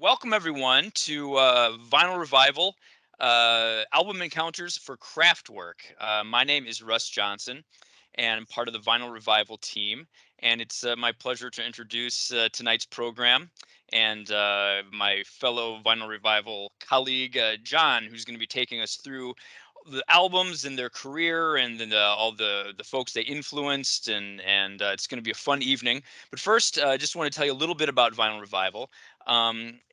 Welcome everyone to Vinyl Revival album encounters for Kraftwerk. My name is Russ Johnson, and I'm part of the Vinyl Revival team. And it's my pleasure to introduce tonight's program and my fellow Vinyl Revival colleague John, who's going to be taking us through the albums and their career and then all the folks they influenced and it's going to be a fun evening. But first, I just want to tell you a little bit about Vinyl Revival.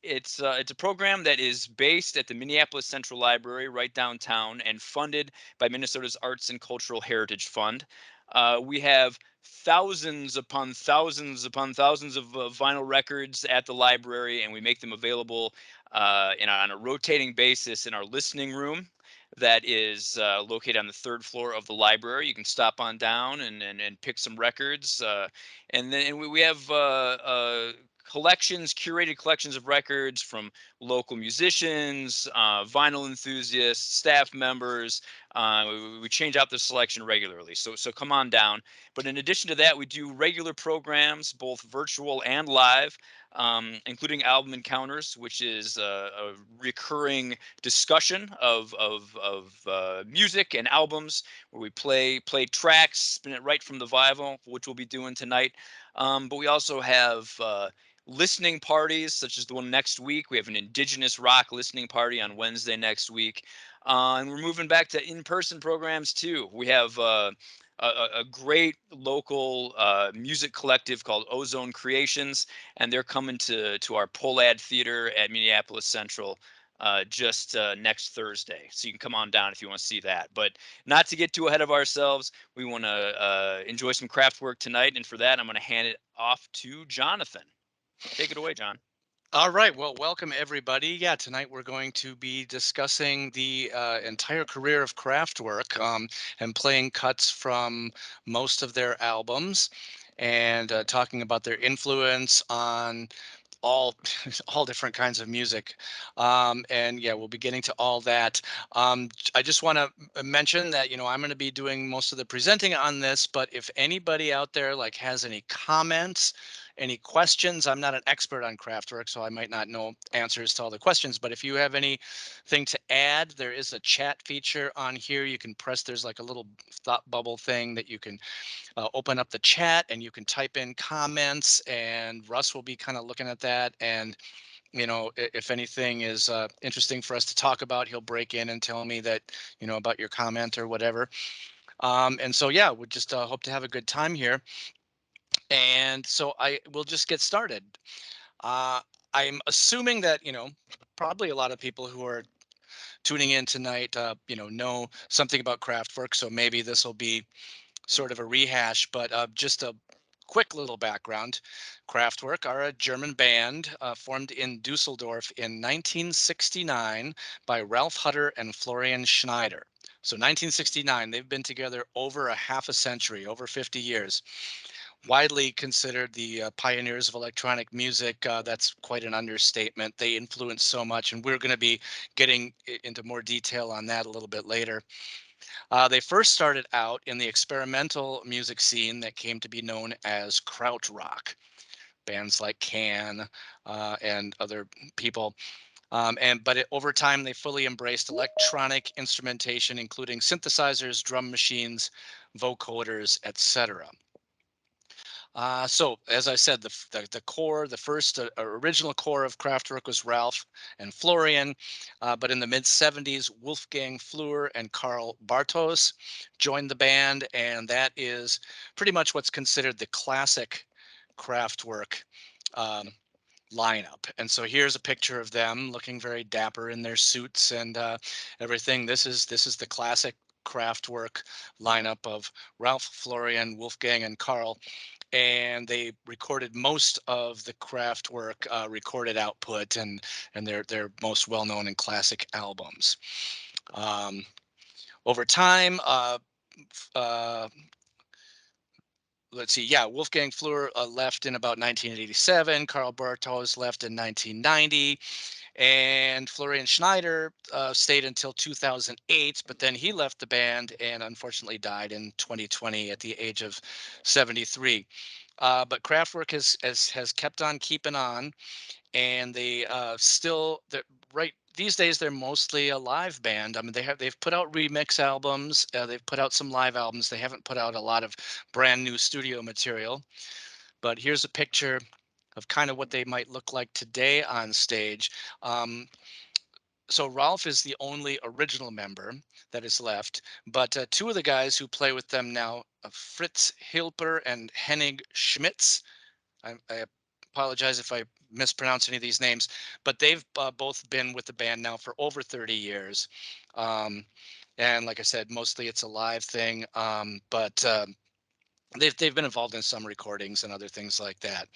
It's a program that is based at the Minneapolis Central Library right downtown and funded by Minnesota's Arts and Cultural Heritage Fund. We have thousands upon thousands upon thousands of vinyl records at the library, and we make them available on a rotating basis in our listening room that is located on the third floor of the library. You can stop on down and pick some records. And we have collections, curated collections of records from local musicians, vinyl enthusiasts, staff members. We change out the selection regularly. So come on down. But in addition to that, we do regular programs, both virtual and live, including album encounters, which is a recurring discussion of music and albums where we play tracks, spin it right from the vinyl, which we'll be doing tonight. But we also have listening parties, such as the one next week. We have an Indigenous rock listening party on Wednesday next week. And we're moving back to in-person programs too. We have a great local music collective called Ozone Creations, and they're coming to our Polad Theater at Minneapolis Central just next Thursday. So you can come on down if you want to see that. But not to get too ahead of ourselves, we want to enjoy some craft work tonight. And for that, I'm going to hand it off to Jonathan. Take it away, John. All right. Well, welcome everybody. Yeah, tonight we're going to be discussing the entire career of Kraftwerk and playing cuts from most of their albums and talking about their influence on all all different kinds of music. And yeah, we'll be getting to all that. I just want to mention that I'm going to be doing most of the presenting on this, but if anybody out there like has any comments, any questions, I'm not an expert on Kraftwerk, so I might not know answers to all the questions, but if you have anything to add, there is a chat feature on here. You can press, there's like a little thought bubble thing that you can open up the chat and you can type in comments, and Russ will be kind of looking at that. And if anything is interesting for us to talk about, he'll break in and tell me that about your comment or whatever. And so yeah, we just hope to have a good time here. And so I will just get started. uh, I'm assuming that probably a lot of people who are tuning in tonight know something about Kraftwerk, so maybe this will be sort of a rehash, but just a quick little background. Kraftwerk are a German band formed in Dusseldorf in 1969 by Ralph Hutter and Florian Schneider. So 1969, they've been together over a half a century, over 50 years. Widely considered the pioneers of electronic music. That's quite an understatement. They influenced so much, and we're going to be getting into more detail on that a little bit later. They first started out in the experimental music scene that came to be known as krautrock. Bands like Can and other people, but over time they fully embraced electronic instrumentation, including synthesizers, drum machines, vocoders, etc. So, as I said, the core, the first original core of Kraftwerk was Ralph and Florian, but in the mid '70s, Wolfgang Flür and Karl Bartos joined the band, and that is pretty much what's considered the classic Kraftwerk um, lineup. And so here's a picture of them looking very dapper in their suits and everything. This is the classic Kraftwerk lineup of Ralph, Florian, Wolfgang, and Karl, and they recorded most of the Kraftwerk recorded output and their most well-known and classic albums. Um, Over time, uh, let's see, yeah, Wolfgang Flür left in about 1987. Karl Bartos left in 1990. And Florian Schneider stayed until 2008, but then he left the band and unfortunately died in 2020 at the age of 73. But Kraftwerk has kept on keeping on, and they still right these days they're mostly a live band. I mean, they've put out remix albums, they've put out some live albums. They haven't put out a lot of brand new studio material. But here's a picture of kind of what they might look like today on stage. Um, so Ralph is the only original member that is left, but two of the guys who play with them now, Fritz Hilper and Henning Schmitz. I apologize if I mispronounce any of these names, but they've both been with the band now for over 30 years. And like I said, mostly it's a live thing, but they've been involved in some recordings and other things like that.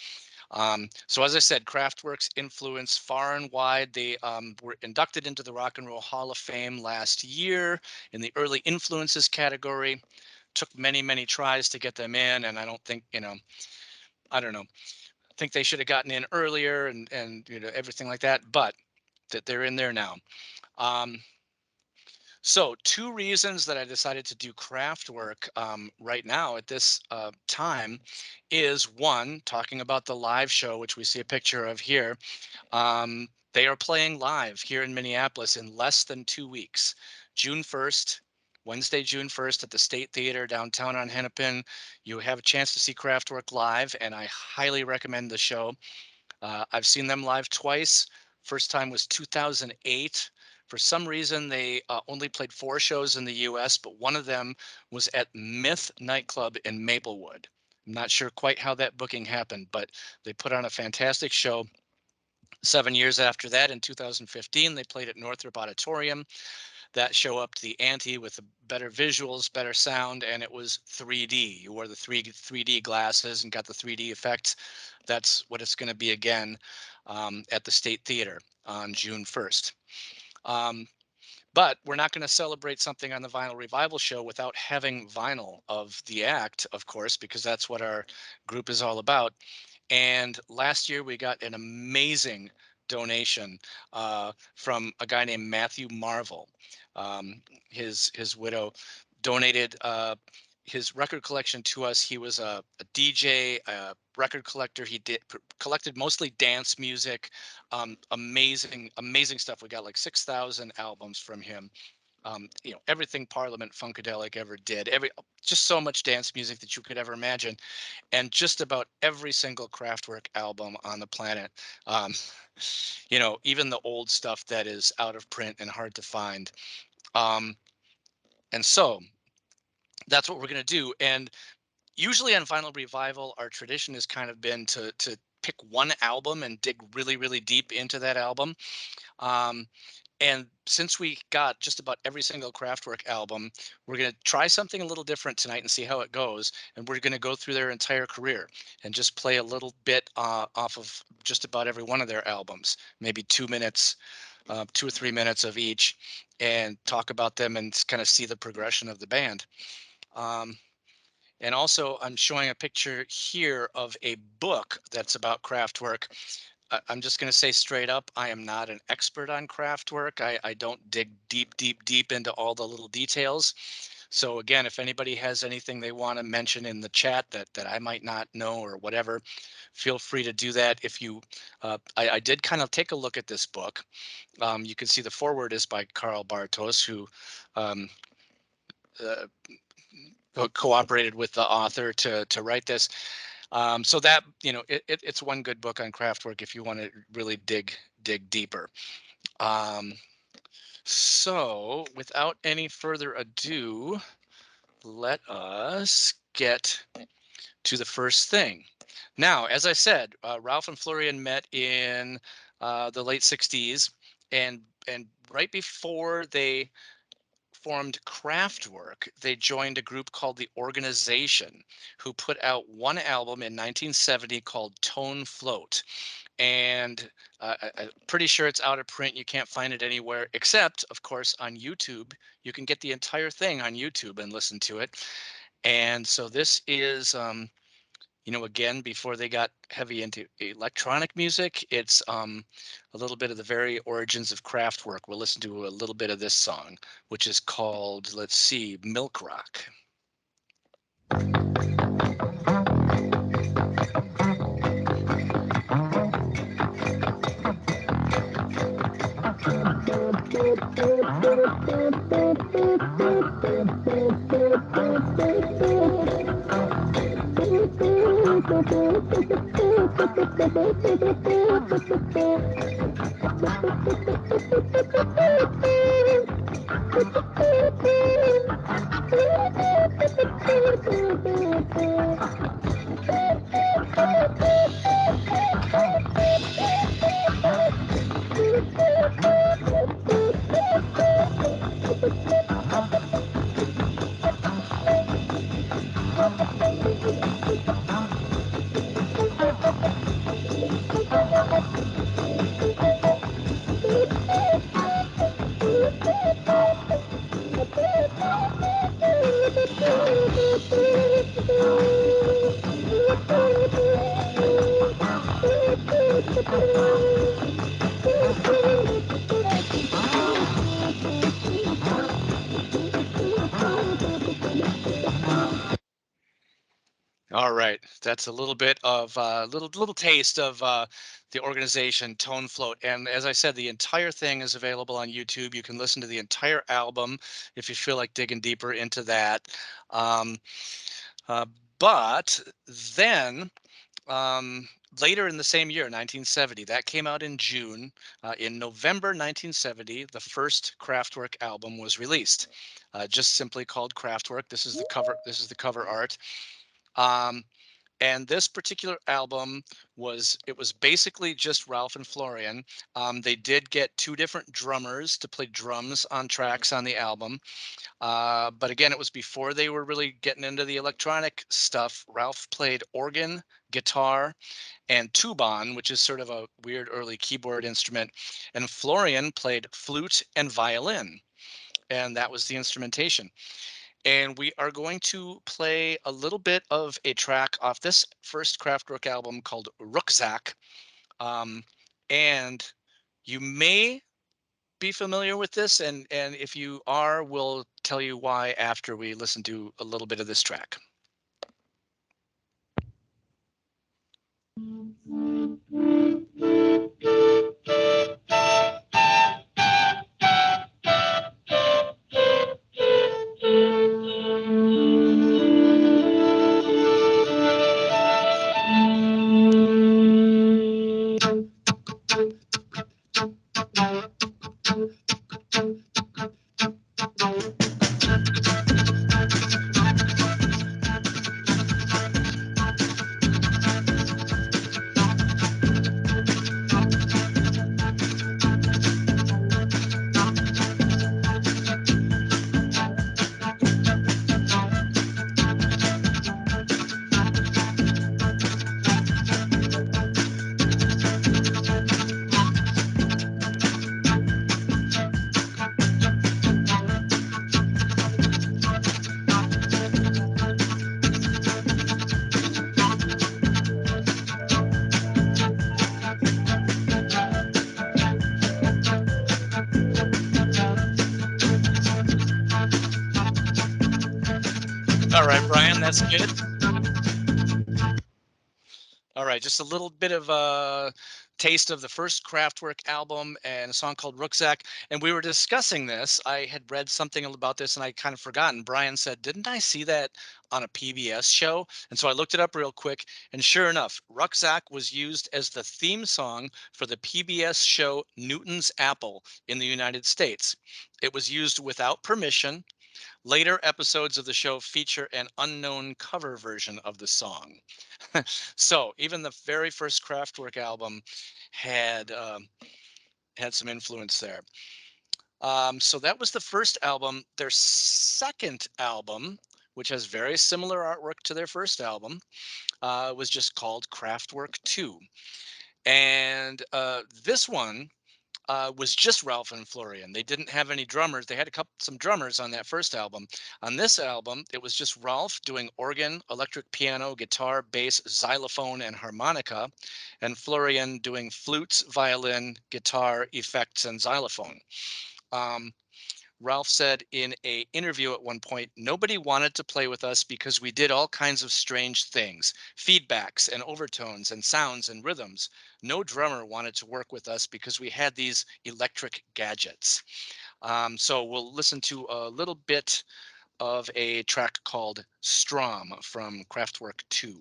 So as I said, Kraftwerk's influence far and wide. They were inducted into the Rock and Roll Hall of Fame last year in the early influences category. Took many, many tries to get them in, and I don't think, I don't know. I think they should have gotten in earlier and everything like that, but that they're in there now. Um, so two reasons that I decided to do Kraftwerk right now at this time is one, talking about the live show, which we see a picture of here. They are playing live here in Minneapolis in less than 2 weeks. June 1st, Wednesday, June 1st at the State Theater downtown on Hennepin. You have a chance to see Kraftwerk live, and I highly recommend the show. I've seen them live twice. First time was 2008. For some reason, they only played 4 shows in the US, but one of them was at Myth nightclub in Maplewood. I'm not sure quite how that booking happened, but they put on a fantastic show. 7 years after that, in 2015, they played at Northrop Auditorium. That show upped the ante with better visuals, better sound, and it was 3D. You wore the 3D glasses and got the 3D effects. That's what it's going to be again at the State Theater on June 1st. But we're not going to celebrate something on the Vinyl Revival show without having vinyl of the act, of course, because that's what our group is all about. And last year we got an amazing donation from a guy named Matthew Marvel. His widow donated his record collection to us. He was a DJ, a record collector. He collected mostly dance music. Amazing stuff. We got like 6,000 albums from him. Everything Parliament Funkadelic ever did. Just so much dance music that you could ever imagine, and just about every single Kraftwerk album on the planet. Um, even the old stuff that is out of print and hard to find. And so that's what we're going to do. And usually on Vinyl Revival, our tradition has kind of been to pick one album and dig really, really deep into that album. Um, and since we got just about every single Kraftwerk album, we're going to try something a little different tonight and see how it goes. And we're going to go through their entire career and just play a little bit off of just about every one of their albums, maybe 2 minutes, 2 or 3 minutes of each, and talk about them and kind of see the progression of the band. Um, and also, I'm showing a picture here of a book that's about Kraftwerk. I'm just going to say straight up, I am not an expert on Kraftwerk. I don't dig deep into all the little details. So again, if anybody has anything they want to mention in the chat that I might not know or whatever, feel free to do that. If you, I did kind of take a look at this book. You can see the foreword is by Karl Bartos, who um, uh, cooperated with the author to write this. So that it's one good book on Kraftwerk if you want to really dig deeper. So without any further ado, let us get to the first thing. Now, as I said, Ralph and Florian met in the late 60s, and right before they formed Kraftwerk, they joined a group called The Organization, who put out one album in 1970 called Tone Float. And I'm pretty sure it's out of print. You can't find it anywhere except, of course, on YouTube. You can get the entire thing on YouTube and listen to it. And so this is, again, before they got heavy into electronic music, it's a little bit of the very origins of Kraftwerk. We'll listen to a little bit of this song, which is called, let's see, Milk Rock. All right, that's a little bit of little taste of the organization Tone Float, and as I said, the entire thing is available on YouTube. You can listen to the entire album if you feel like digging deeper into that. Um, uh, but then um, later in the same year, 1970, that came out in June. In November 1970, the first Kraftwerk album was released, just simply called Kraftwerk. This is the cover. This is the cover art. Um, and this particular album was basically just Ralph and Florian. They did get two different drummers to play drums on tracks on the album, but again, it was before they were really getting into the electronic stuff. Ralph played organ, guitar, and tuban, which is sort of a weird early keyboard instrument, and Florian played flute and violin, and that was the instrumentation. And we are going to play a little bit of a track off this first Kraftwerk album called Rucksack. Um, and you may be familiar with this, and if you are, we'll tell you why after we listen to a little bit of this track. All right, Brian, that's good. All right, just a little bit of a taste of the first Kraftwerk album and a song called Rucksack. And we were discussing this. I had read something about this and I kind of forgotten. Brian said, "Didn't I see that on a PBS show?" And so I looked it up real quick. And sure enough, Rucksack was used as the theme song for the PBS show Newton's Apple in the United States. It was used without permission. Later episodes of the show feature an unknown cover version of the song. So even the very first Kraftwerk album had had some influence there. So that was the first album. Their second album, which has very similar artwork to their first album, was just called Kraftwerk II. And this one was just Ralph and Florian. They didn't have any drummers. They had some drummers on that first album. On this album, it was just Ralph doing organ, electric piano, guitar, bass, xylophone, and harmonica, and Florian doing flutes, violin, guitar, effects, and xylophone. Um, Ralph said in a interview at one point, "Nobody wanted to play with us because we did all kinds of strange things, feedbacks and overtones and sounds and rhythms. No drummer wanted to work with us because we had these electric gadgets." So we'll listen to a little bit of a track called Strom from Kraftwerk II.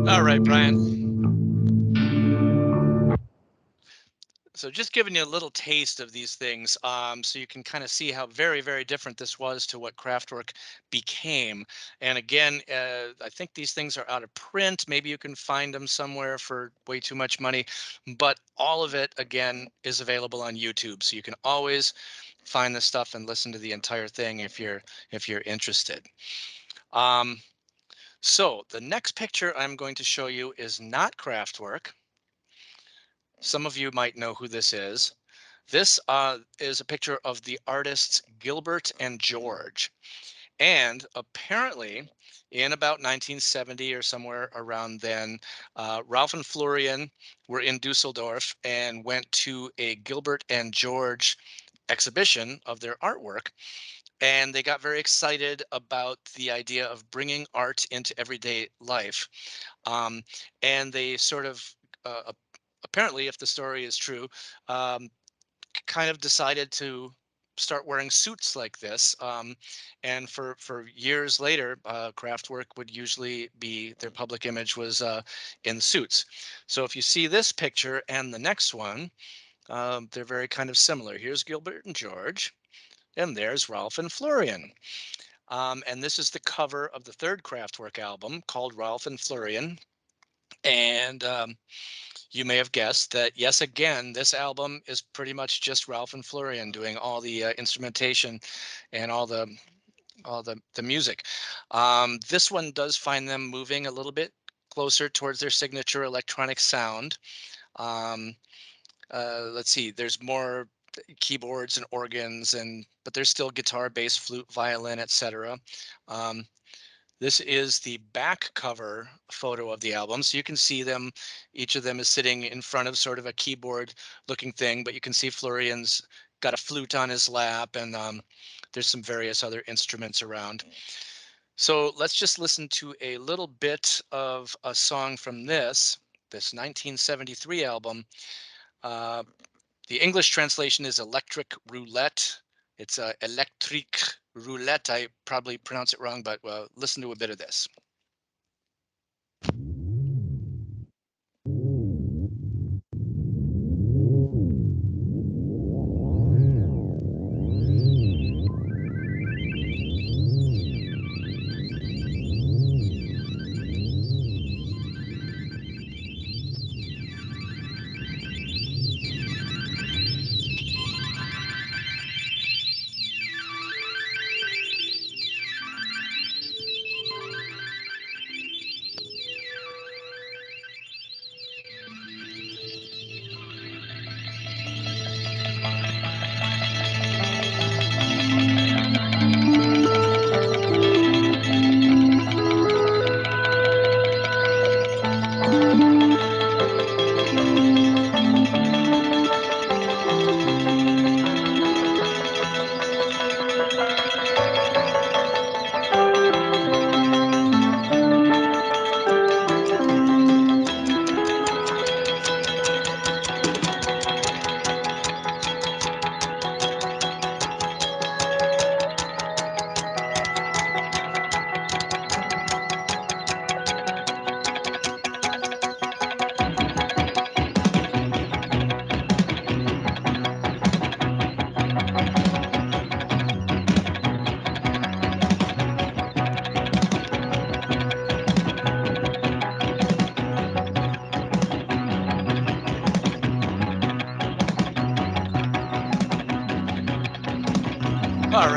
All right, Brian. So just giving you a little taste of these things, so you can kind of see how very, very different this was to what Kraftwerk became. And again, I think these things are out of print. Maybe you can find them somewhere for way too much money, but all of it, again, is available on YouTube. So you can always find this stuff and listen to the entire thing if you're interested. Um, so the next picture I'm going to show you is not Kraftwerk. Some of you might know who this is. This is a picture of the artists Gilbert and George. And apparently, in about 1970 or somewhere around then, Ralph and Florian were in Dusseldorf and went to a Gilbert and George exhibition of their artwork. And they got very excited about the idea of bringing art into everyday life. Um, and they sort of, apparently, if the story is true, um, kind of decided to start wearing suits like this. And for years later, Kraftwerk would usually be their public image was in suits. So if you see this picture and the next one, they're very kind of similar. Here's Gilbert and George, and there's Ralph and Florian. And this is the cover of the third Kraftwerk album called Ralph and Florian. And you may have guessed that, yes, again, this album is pretty much just Ralph and Florian doing all the instrumentation and all the music. This one does find them moving a little bit closer towards their signature electronic sound. Um, let's see, there's more keyboards and organs, and but there's still guitar, bass, flute, violin, etc. Um, this is the back cover photo of the album. So you can see them, each of them is sitting in front of sort of a keyboard looking thing, but you can see Florian's got a flute on his lap, and there's some various other instruments around. So let's just listen to a little bit of a song from this 1973 album. Uh, the English translation is Electric Roulette. It's Electric Roulette. I probably pronounce it wrong, but listen to a bit of this.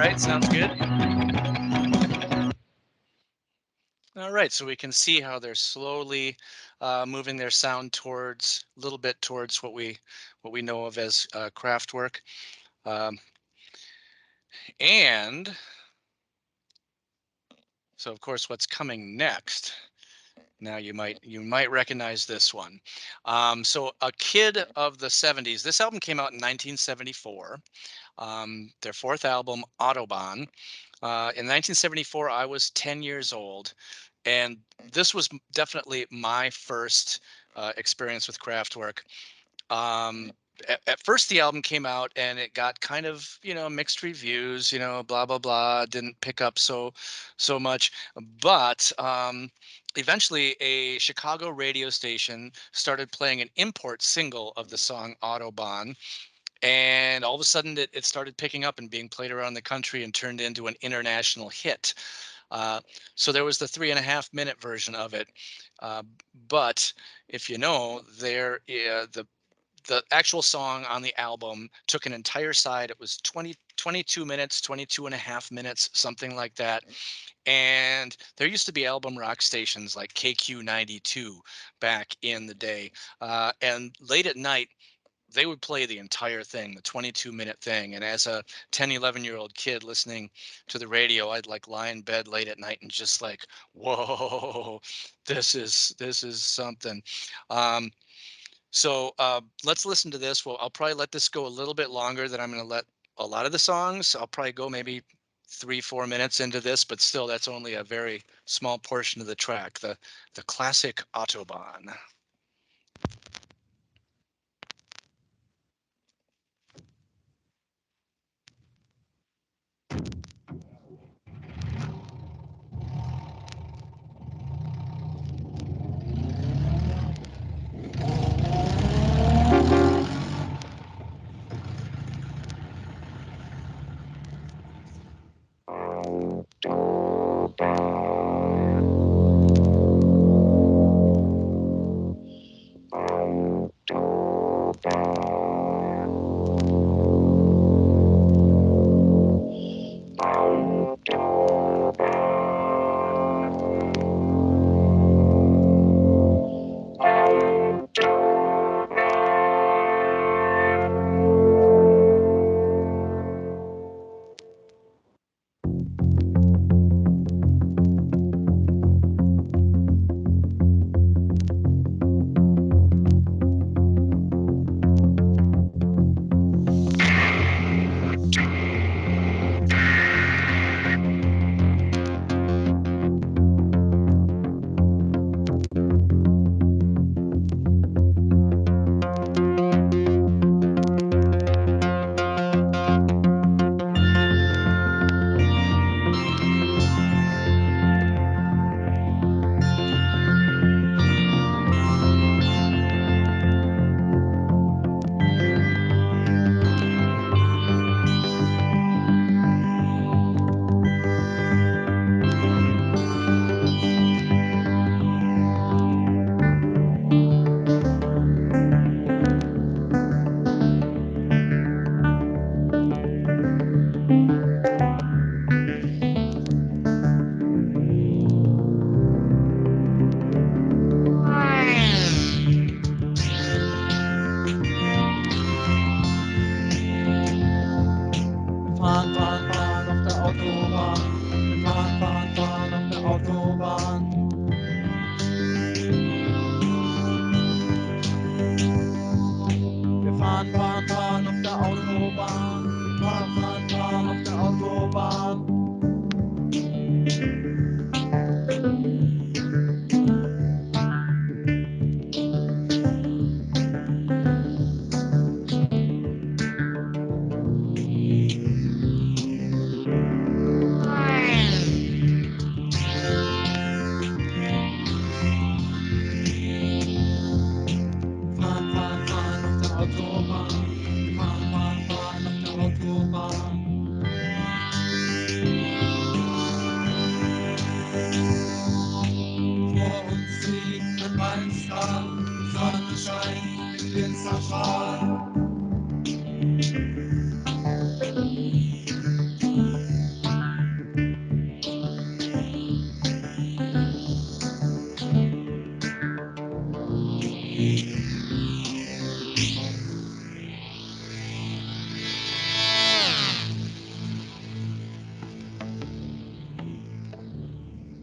right, sounds good. All right, so we can see how they're slowly moving their sound towards a little bit towards what we know of as Kraftwerk, um, and so of course what's coming next. Now you might recognize this one. So a kid of the '70s. This album came out in 1974. Their fourth album, Autobahn. In 1974, I was 10 years old, and this was definitely my first experience with Kraftwerk. Um, at first, the album came out and it got kind of mixed reviews. Blah blah blah. Didn't pick up so much, but eventually, a Chicago radio station started playing an import single of the song Autobahn, and all of a sudden it started picking up and being played around the country and turned into an international hit. uh, so there was the 3.5 minute version of it, uh, but if you know there the actual song on the album took an entire side. It was 22 minutes, 22 and a half minutes, something like that. And there used to be album rock stations like KQ92 back in the day, and late at night they would play the entire thing, the 22-minute thing. And as a 10, 11-year-old kid listening to the radio, I'd like lie in bed late at night and just like, whoa, this is something. Um, so let's listen to this. Well, I'll probably let this go a little bit longer than I'm going to let a lot of the songs. I'll probably go maybe 3, 4 minutes into this, but still, that's only a very small portion of the track. The classic Autobahn.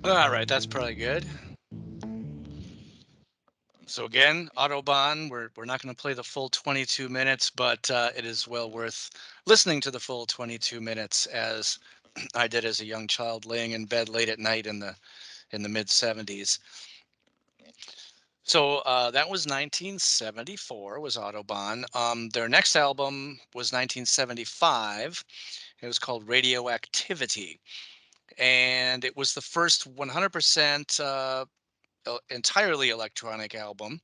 All right, that's probably good. So again, Autobahn, we're not going to play the full 22 minutes, but it is well worth listening to the full 22 minutes as I did as a young child laying in bed late at night in the mid 70s. So that was 1974 was Autobahn. Their next album was 1975. It was called Radioactivity, and it was the first 100% entirely electronic album.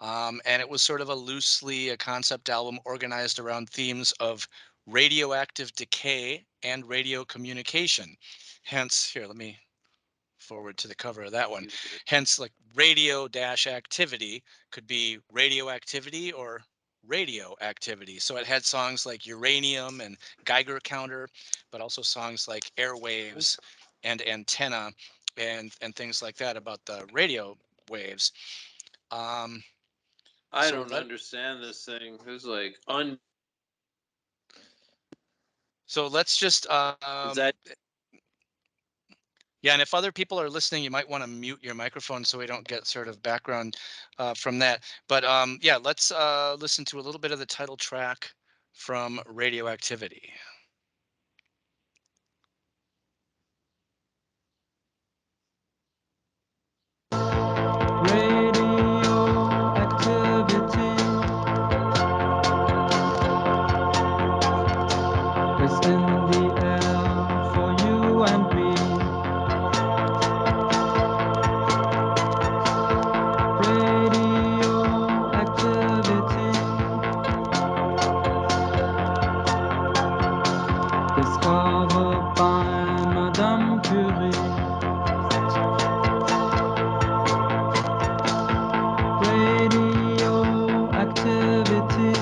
And it was sort of a loosely a concept album organized around themes of radioactive decay and radio communication. Hence, here, let me forward to the cover of that one. Hence, like radio dash activity could be radioactivity or radioactivity. So it had songs like uranium and Geiger counter, but also songs like airwaves and antenna and things like that about the radio waves. Um, I so don't let understand this thing. Who's like un? so let's just Is that yeah, and if other people are listening, you might want to mute your microphone so we don't get sort of background from that. But yeah, let's listen to a little bit of the title track from Radioactivity. Radioactivity is in the air for you and me. Radioactivity discovered by Madame Curie. Radioactivity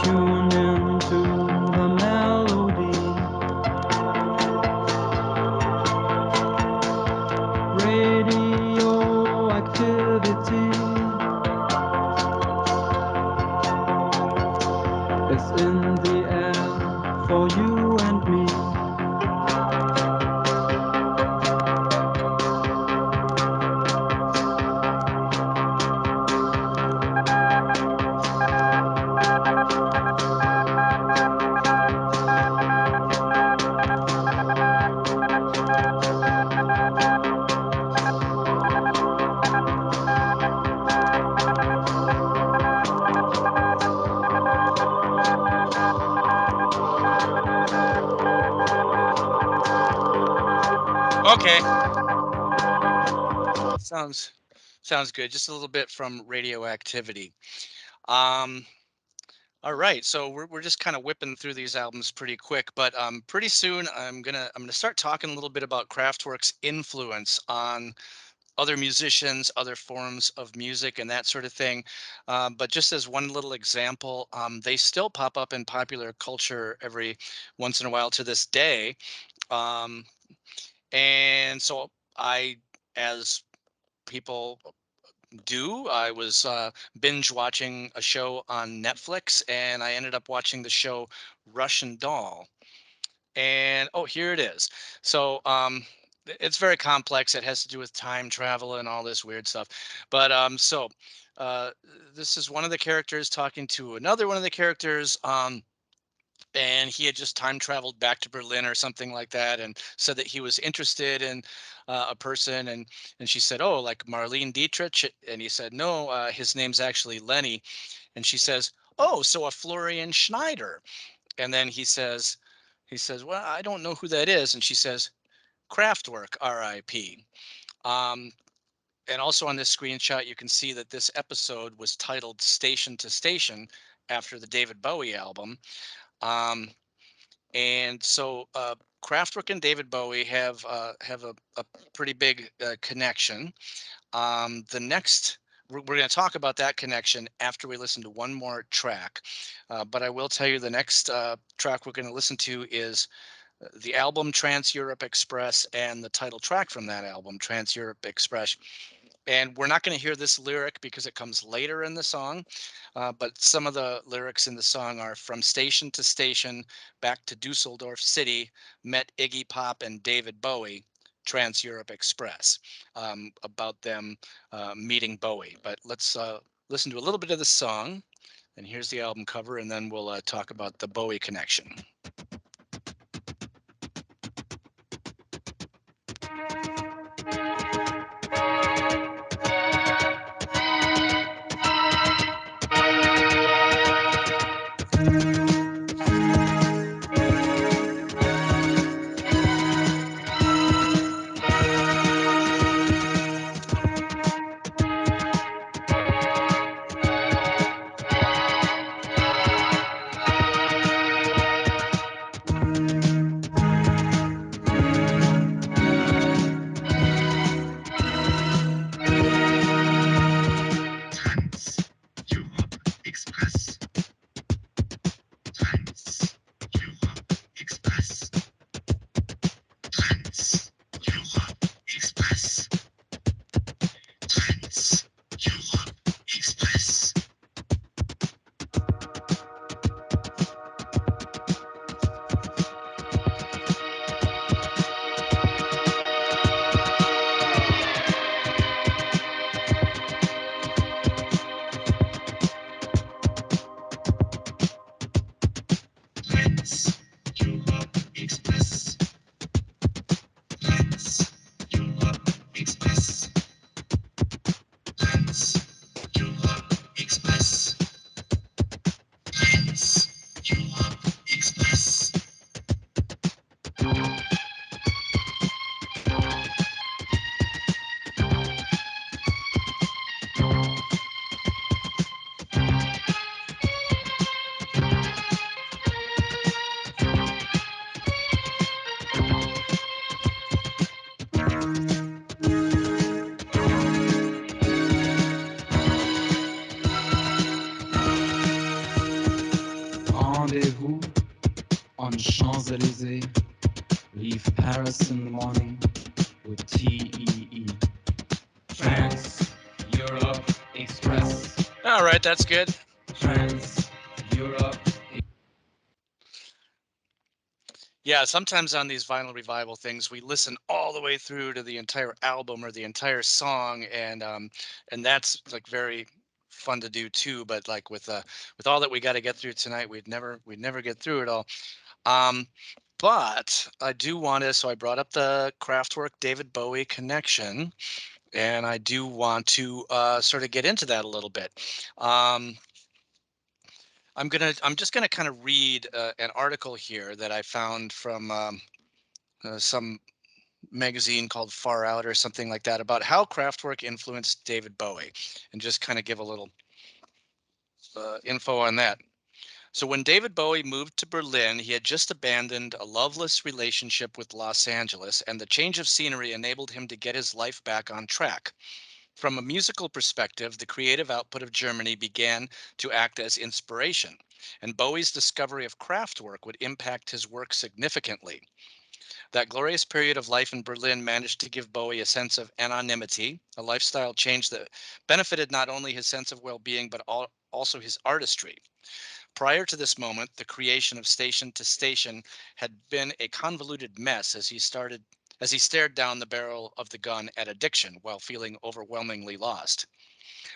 tune into the melody. Radioactivity is in the air for you and me. Okay, sounds good. Just a little bit from Radioactivity. Um, all right, so we're just kind of whipping through these albums pretty quick, but pretty soon I'm gonna start talking a little bit about Kraftwerk's influence on other musicians, other forms of music, and that sort of thing. But just as one little example, they still pop up in popular culture every once in a while to this day. Um, and so I, as people do, I was binge watching a show on Netflix, and I ended up watching the show Russian Doll. And oh, here it is. So it's very complex. It has to do with time travel and all this weird stuff. But uh, this is one of the characters talking to another one of the characters. And he had just time traveled back to Berlin or something like that, and said that he was interested in a person, and she said, "Oh, like Marlene Dietrich," and he said, "No, his name's actually Lenny," and she says, "Oh, so a Florian Schneider," and then he says, "Well, I don't know who that is," and she says, "Kraftwerk, R.I.P." Um, and also on this screenshot, you can see that this episode was titled "Station to Station" after the David Bowie album. Um, and so Kraftwerk and David Bowie have a pretty big connection. The next we're going to talk about that connection after we listen to one more track. But I will tell you the next track we're going to listen to is the album Trans Europe Express and the title track from that album, Trans Europe Express. And we're not going to hear this lyric because it comes later in the song, but some of the lyrics in the song are from station to station, back to Dusseldorf City, met Iggy Pop and David Bowie, Trans-Europe Express, about them meeting Bowie. But let's listen to a little bit of the song, and here's the album cover, and then we'll talk about the Bowie connection. Rendezvous on Champs-Élysées. Leave Paris in the morning with TEE. Trans Europe Express. All right, that's good. Trans Europe. Yeah, sometimes on these vinyl revival things, we listen all the way through to the entire album or the entire song, and that's like very fun to do too. But like with all that we got to get through tonight, we'd never get through it all. Um, but I do want to, so I brought up the Kraftwerk David Bowie connection, and I do want to sort of get into that a little bit. Um, I'm just gonna kind of read an article here that I found from some magazine called Far Out or something like that about how Kraftwerk influenced David Bowie, and just kind of give a little info on that. So when David Bowie moved to Berlin, he had just abandoned a loveless relationship with Los Angeles, and the change of scenery enabled him to get his life back on track. From a musical perspective, the creative output of Germany began to act as inspiration, and Bowie's discovery of Kraftwerk would impact his work significantly. That glorious period of life in Berlin managed to give Bowie a sense of anonymity, a lifestyle change that benefited not only his sense of well-being but also his artistry. Prior to this moment, the creation of Station to Station had been a convoluted mess as he stared down the barrel of the gun at addiction while feeling overwhelmingly lost.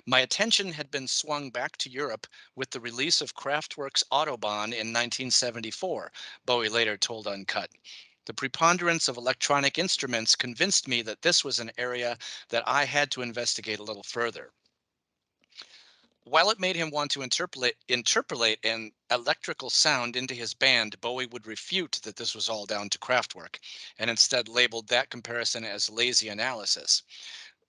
My attention had been swung back to Europe with the release of Kraftwerk's Autobahn in 1974, Bowie later told Uncut. The preponderance of electronic instruments convinced me that this was an area that I had to investigate a little further. While it made him want to interpolate an electrical sound into his band, Bowie would refute that this was all down to Kraftwerk, and instead labeled that comparison as lazy analysis.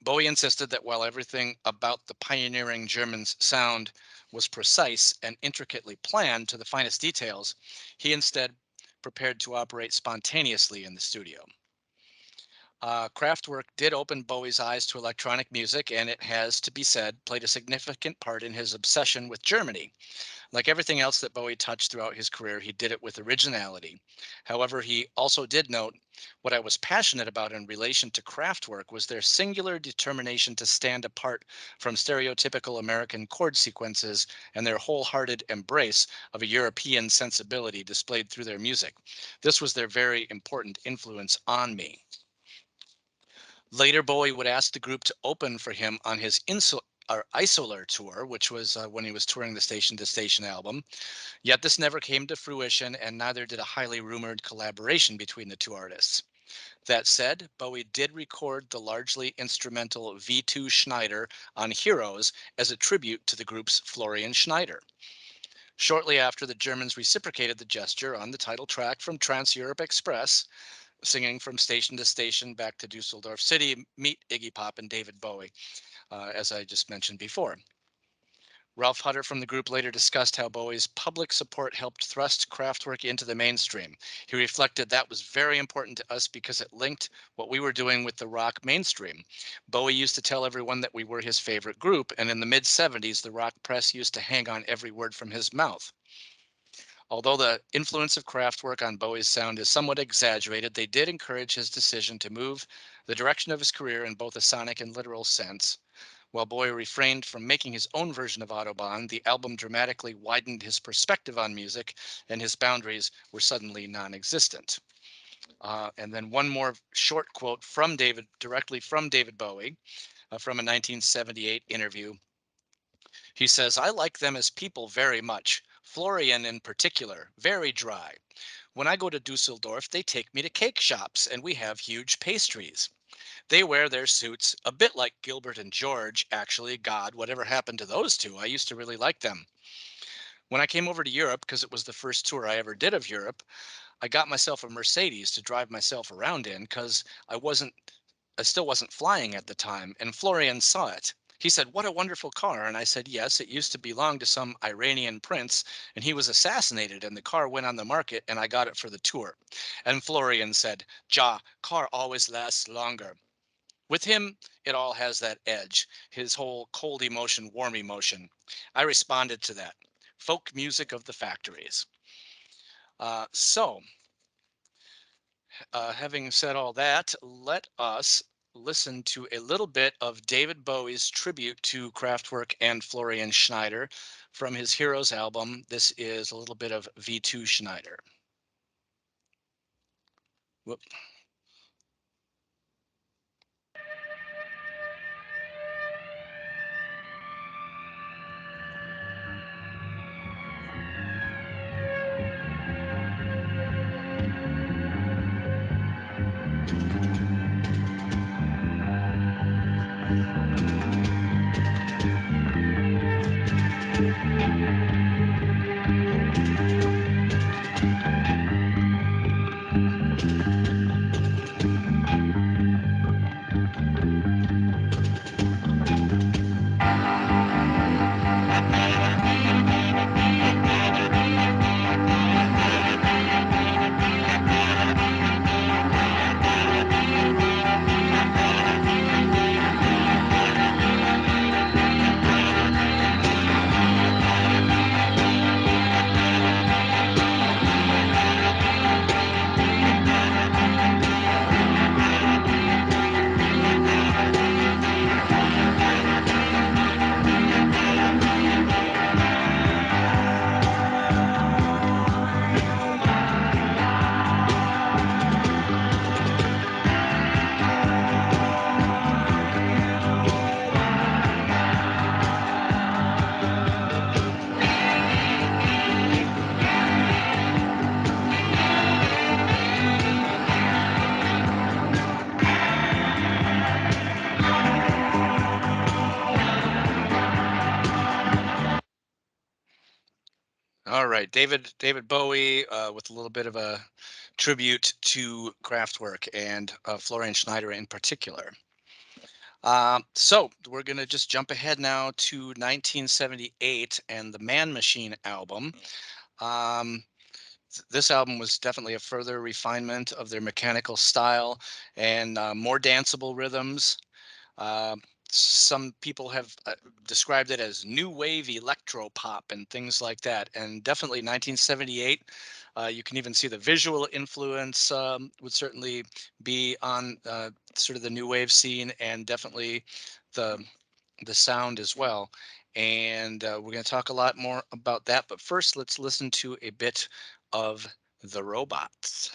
Bowie insisted that while everything about the pioneering German's sound was precise and intricately planned to the finest details, he instead prepared to operate spontaneously in the studio. Kraftwerk did open Bowie's eyes to electronic music, and it has, to be said, played a significant part in his obsession with Germany. Like everything else that Bowie touched throughout his career, he did it with originality. However, he also did note what I was passionate about in relation to Kraftwerk was their singular determination to stand apart from stereotypical American chord sequences and their wholehearted embrace of a European sensibility displayed through their music. This was their very important influence on me. Later, Bowie would ask the group to open for him on his Isolar tour, which was when he was touring the Station to Station album. Yet this never came to fruition, and neither did a highly rumored collaboration between the two artists. That said, Bowie did record the largely instrumental V2 Schneider on Heroes as a tribute to the group's Florian Schneider. Shortly after, the Germans reciprocated the gesture on the title track from Trans-Europe Express, singing from station to station back to Dusseldorf City, meet Iggy Pop and David Bowie, as I just mentioned before. Ralph Hutter from the group later discussed how Bowie's public support helped thrust Kraftwerk into the mainstream. He reflected that was very important to us because it linked what we were doing with the rock mainstream. Bowie used to tell everyone that we were his favorite group, and in the mid-70s, the rock press used to hang on every word from his mouth. Although the influence of Kraftwerk on Bowie's sound is somewhat exaggerated, they did encourage his decision to move the direction of his career in both a sonic and literal sense. While Bowie refrained from making his own version of Autobahn, the album dramatically widened his perspective on music, and his boundaries were suddenly non-existent. And then one more short quote from David, directly from David Bowie, from a 1978 interview. He says, "I like them as people very much. Florian in particular, very dry. When I go to Dusseldorf, they take me to cake shops and we have huge pastries. They wear their suits a bit like Gilbert and George, actually. God, whatever happened to those two? I used to really like them. When I came over to Europe, because it was the first tour I ever did of Europe, I got myself a Mercedes to drive myself around in because I still wasn't flying at the time, and Florian saw it. He said, 'What a wonderful car.' And I said, 'Yes, it used to belong to some Iranian prince, and he was assassinated, and the car went on the market, and I got it for the tour.' And Florian said, 'Ja, car always lasts longer.' With him, it all has that edge, his whole cold emotion, warm emotion. I responded to that. Folk music of the factories. So, having said all that, let us listen to a little bit of David Bowie's tribute to Kraftwerk and Florian Schneider from his Heroes album. This is a little bit of V2 Schneider. Whoop. All right, David Bowie with a little bit of a tribute to Kraftwerk and Florian Schneider in particular. So we're going to just jump ahead now to 1978 and the Man Machine album. this album was definitely a further refinement of their mechanical style and more danceable rhythms. Uh, some people have described it as new wave electro pop and things like that. And definitely 1978, you can even see the visual influence would certainly be on sort of the new wave scene, and definitely the sound as well. And we're going to talk a lot more about that. But first, let's listen to a bit of the Robots.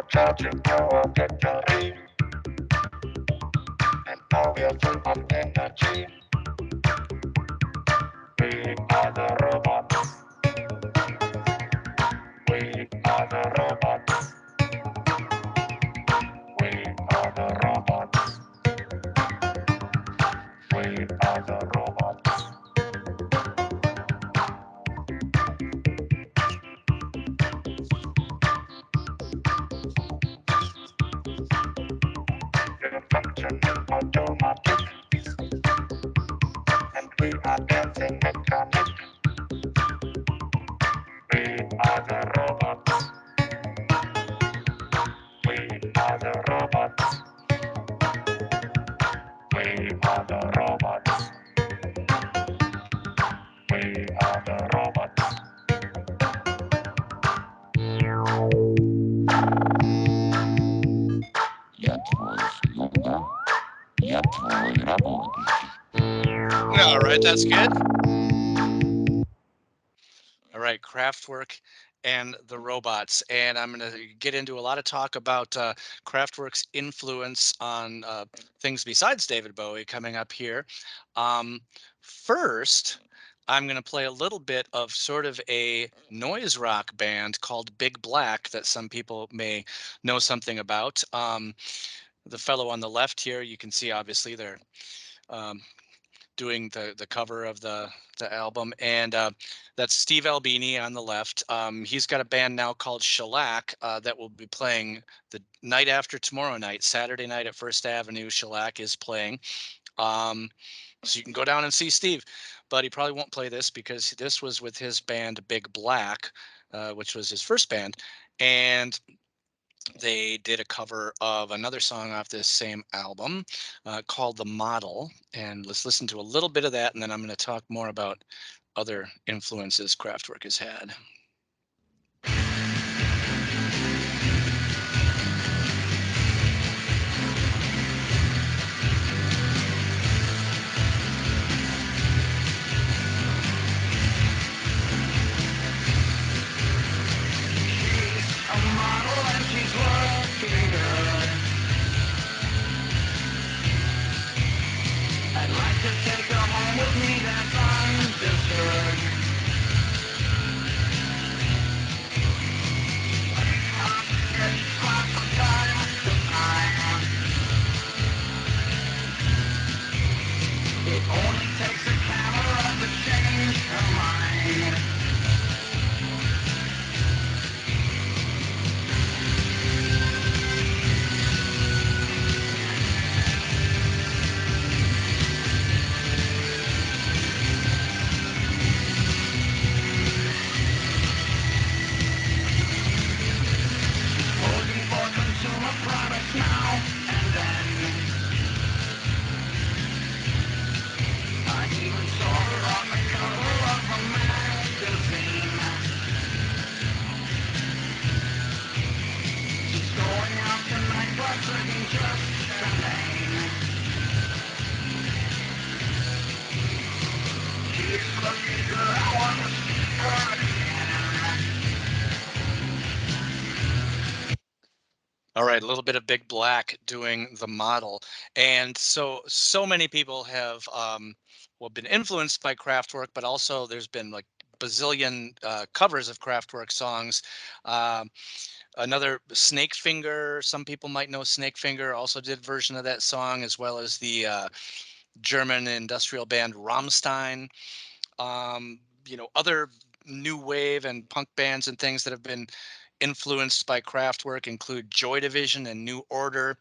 Charging our battery, and now we are full of energy. We are the robots. We are the robots. We are the robots. We are the robots. We're functioning automatic, and we are dancing mechanic. We are the robots. We are the robots. We are the robots. We are the robots. All right, that's good. All right, Kraftwerk and the Robots. And I'm going to get into a lot of talk about Kraftwerk's influence on things besides David Bowie coming up here. First, I'm going to play a little bit of sort of a noise rock band called Big Black that some people may know something about. The fellow on the left here, you can see obviously they're doing the cover of the album, and that's Steve Albini on the left. He's got a band now called Shellac that will be playing the night after tomorrow night, Saturday night at First Avenue. Shellac is playing, so you can go down and see Steve, but he probably won't play this because this was with his band Big Black, which was his first band, and they did a cover of another song off this same album called The Model. And let's listen to a little bit of that, and then I'm going to talk more about other influences Kraftwerk has had. All right, a little bit of Big Black doing the model. And so many people have well been influenced by Kraftwerk, but also there's been like bazillion covers of Kraftwerk songs. Um, Another Snakefinger, some people might know Snakefinger also did a version of that song, as well as the German industrial band Rammstein. Other new wave and punk bands and things that have been influenced by Kraftwerk include Joy Division and New Order.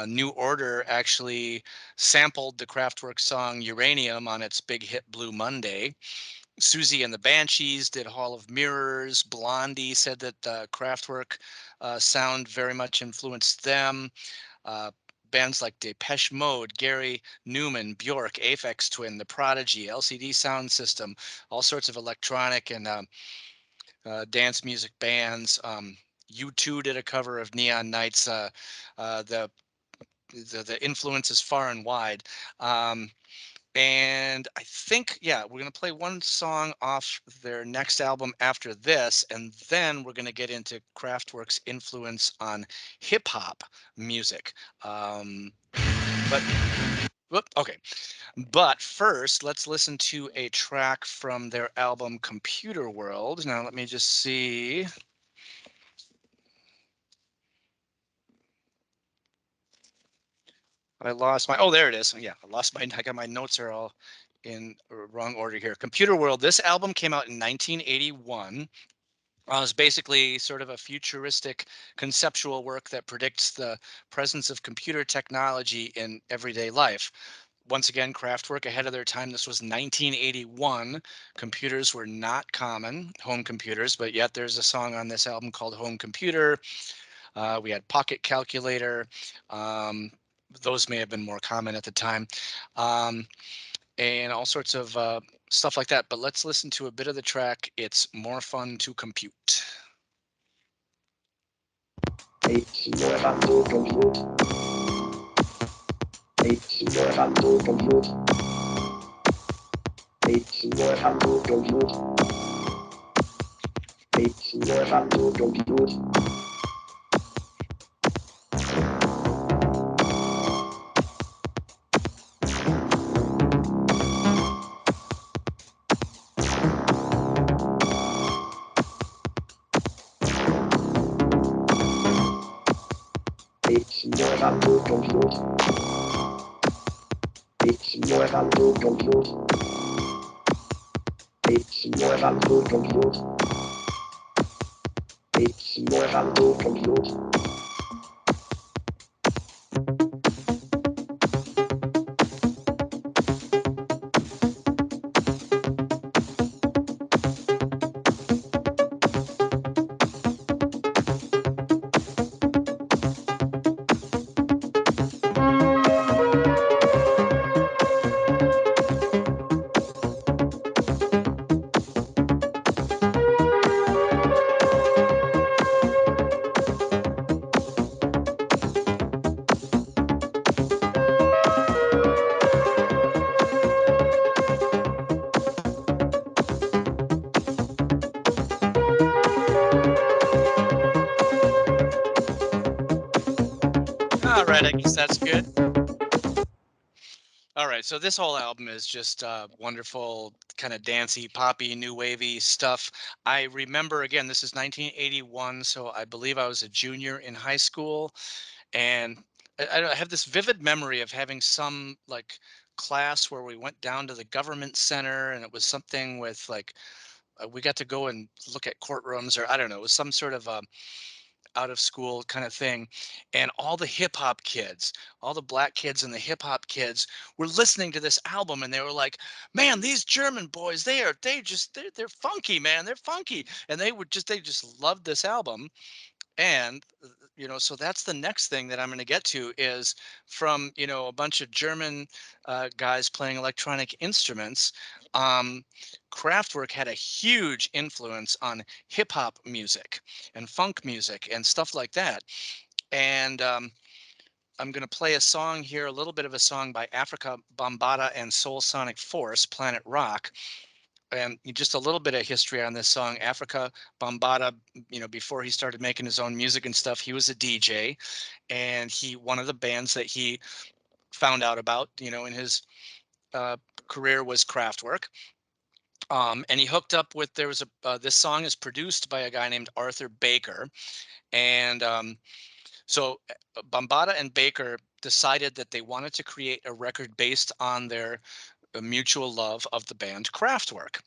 New Order actually sampled the Kraftwerk song Uranium on its big hit Blue Monday. Susie and the Banshees did Hall of Mirrors. Blondie said that Kraftwerk sound very much influenced them. Uh, Bands like Depeche Mode, Gary Newman, Bjork, Aphex Twin, The Prodigy, LCD Sound System, all sorts of electronic and dance music bands. U2 did a cover of Neon Nights. The influence is far and wide. And I think, yeah, we're going to play one song off their next album after this, and then we're going to get into Kraftwerk's influence on hip hop music. But okay. But first, let's listen to a track from their album Computer World. Now, let me just see. I lost my, oh, there it is. Yeah, I got my notes are all in wrong order here. Computer World, this album came out in 1981. It's basically sort of a futuristic conceptual work that predicts the presence of computer technology in everyday life. Once again, Kraftwerk ahead of their time. This was 1981. Computers were not common, home computers, but yet there's a song on this album called Home Computer. We had Pocket Calculator. Those may have been more common at the time. And all sorts of stuff like that. But let's listen to a bit of the track. It's More Fun to Compute. It's more fun to compute. It's more fun to compute. It's more fun to compute. It's more fun to compute. It's more fun to compute. It's more fun to compute. It's more fun to compute. It's more fun to compute. All right, I guess that's good. All right, so this whole album is just wonderful, kind of dancey, poppy, new wavy stuff. I remember, again, this is 1981, so I believe I was a junior in high school, and I have this vivid memory of having some like class where we went down to the government center, and it was something with like we got to go and look at courtrooms, or I don't know, it was some sort of out of school kind of thing. And all the hip hop kids, all the black kids and the hip hop kids were listening to this album, and they were like, man, these German boys, they're funky, man. They're funky. And they just loved this album. And so that's the next thing that I'm going to get to is from a bunch of German guys playing electronic instruments. um, Kraftwerk had a huge influence on hip hop music and funk music and stuff like that. And I'm going to play a song here, a little bit of a song by Africa Bambaataa and Soul Sonic Force, Planet Rock. And just a little bit of history on this song. Africa Bambaataa, before he started making his own music and stuff, he was a DJ, and one of the bands that he found out about, in his career was Kraftwerk. And he hooked up with, this song is produced by a guy named Arthur Baker. And so Bambaataa and Baker decided that they wanted to create a record based on their mutual love of the band Kraftwerk.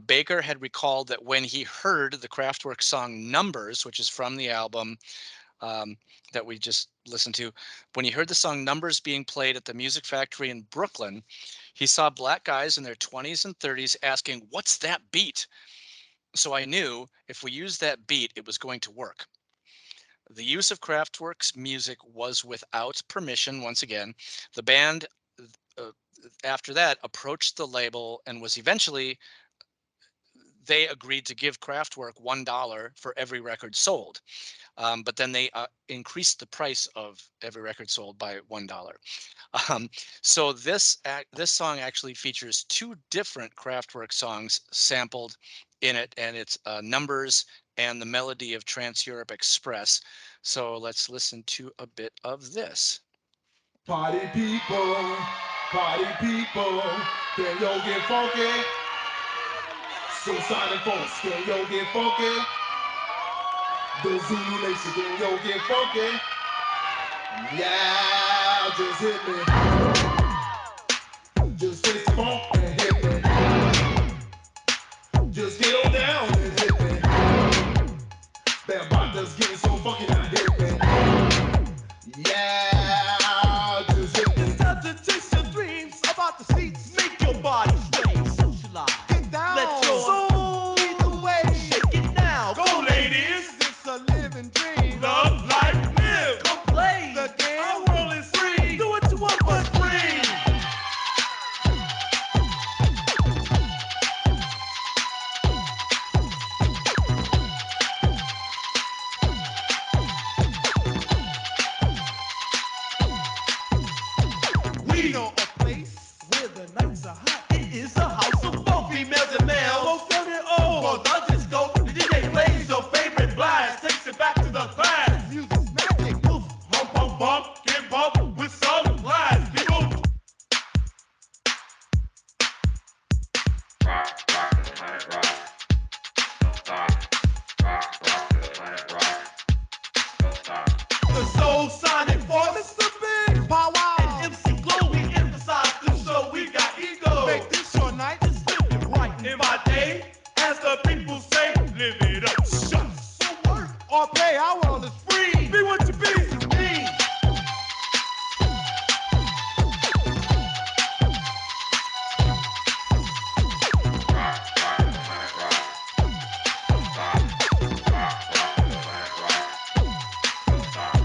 Baker had recalled that when he heard the Kraftwerk song Numbers, which is from the album that we just listened to, when he heard the song Numbers being played at the Music Factory in Brooklyn, he saw black guys in their 20s and 30s asking, "What's that beat?" So I knew if we used that beat, it was going to work. The use of Kraftwerk's music was without permission. Once again, the band after that approached the label and they agreed to give Kraftwerk $1 for every record sold. But then they increased the price of every record sold by $1. So this song actually features two different Kraftwerk songs sampled in it, and it's Numbers and the melody of Trans-Europe Express. So let's listen to a bit of this. Party people, can yo get funky? So Sonic Force, can yo get funky? The Zulu Nation, can yo get funky? Yeah, just hit me. Just hit the funk and hit me. Just get on down and hit me. That bot getting so funky now, hit me. Yeah, just hit me. It's time to chase your dreams about the seats. Make your body sway, socialize. Get down. Let your soul lead the way. Shake it now. Go, ladies. It's a living dream. Love, life, live. Come play the game. Our world is free. Do what you want, but free. We know a place where the nights are hot. It is the house of both females and males. Both young and old. For the disco, the DJ plays your favorite blast. Takes it back to the class. Music's magic. Poof, hump, hump, bump, get bump with some blast. People. Rock, rock the planet rock. Don't stop. Rock, rock the planet rock. Don't stop. The Soul Sonic Force. It's the big power. And MC Glow, we emphasize the show. We got ego. Make this your night. Just live it right. In my day, as the people say, live it up. Shut. So work or play, our world is free. Be what you be. It's me. Rock, rock the planet rock. Don't stop. Rock, rock the planet rock. Don't stop.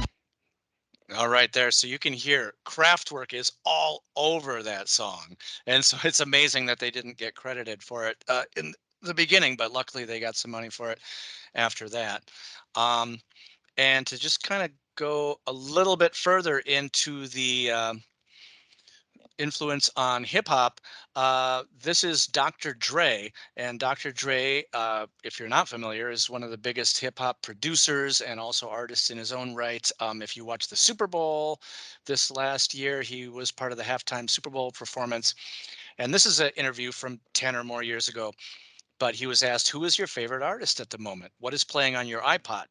All right, there. So you can hear Kraftwerk is all over that song. And so it's amazing that they didn't get credited for it in the beginning, but luckily they got some money for it after that. And to just kind of go a little bit further into the influence on hip hop, this is Dr. Dre. And Dr. Dre, if you're not familiar, is one of the biggest hip hop producers and also artists in his own right. If you watch the Super Bowl this last year, he was part of the halftime Super Bowl performance. And this is an interview from 10 or more years ago. But he was asked, who is your favorite artist at the moment? What is playing on your iPod?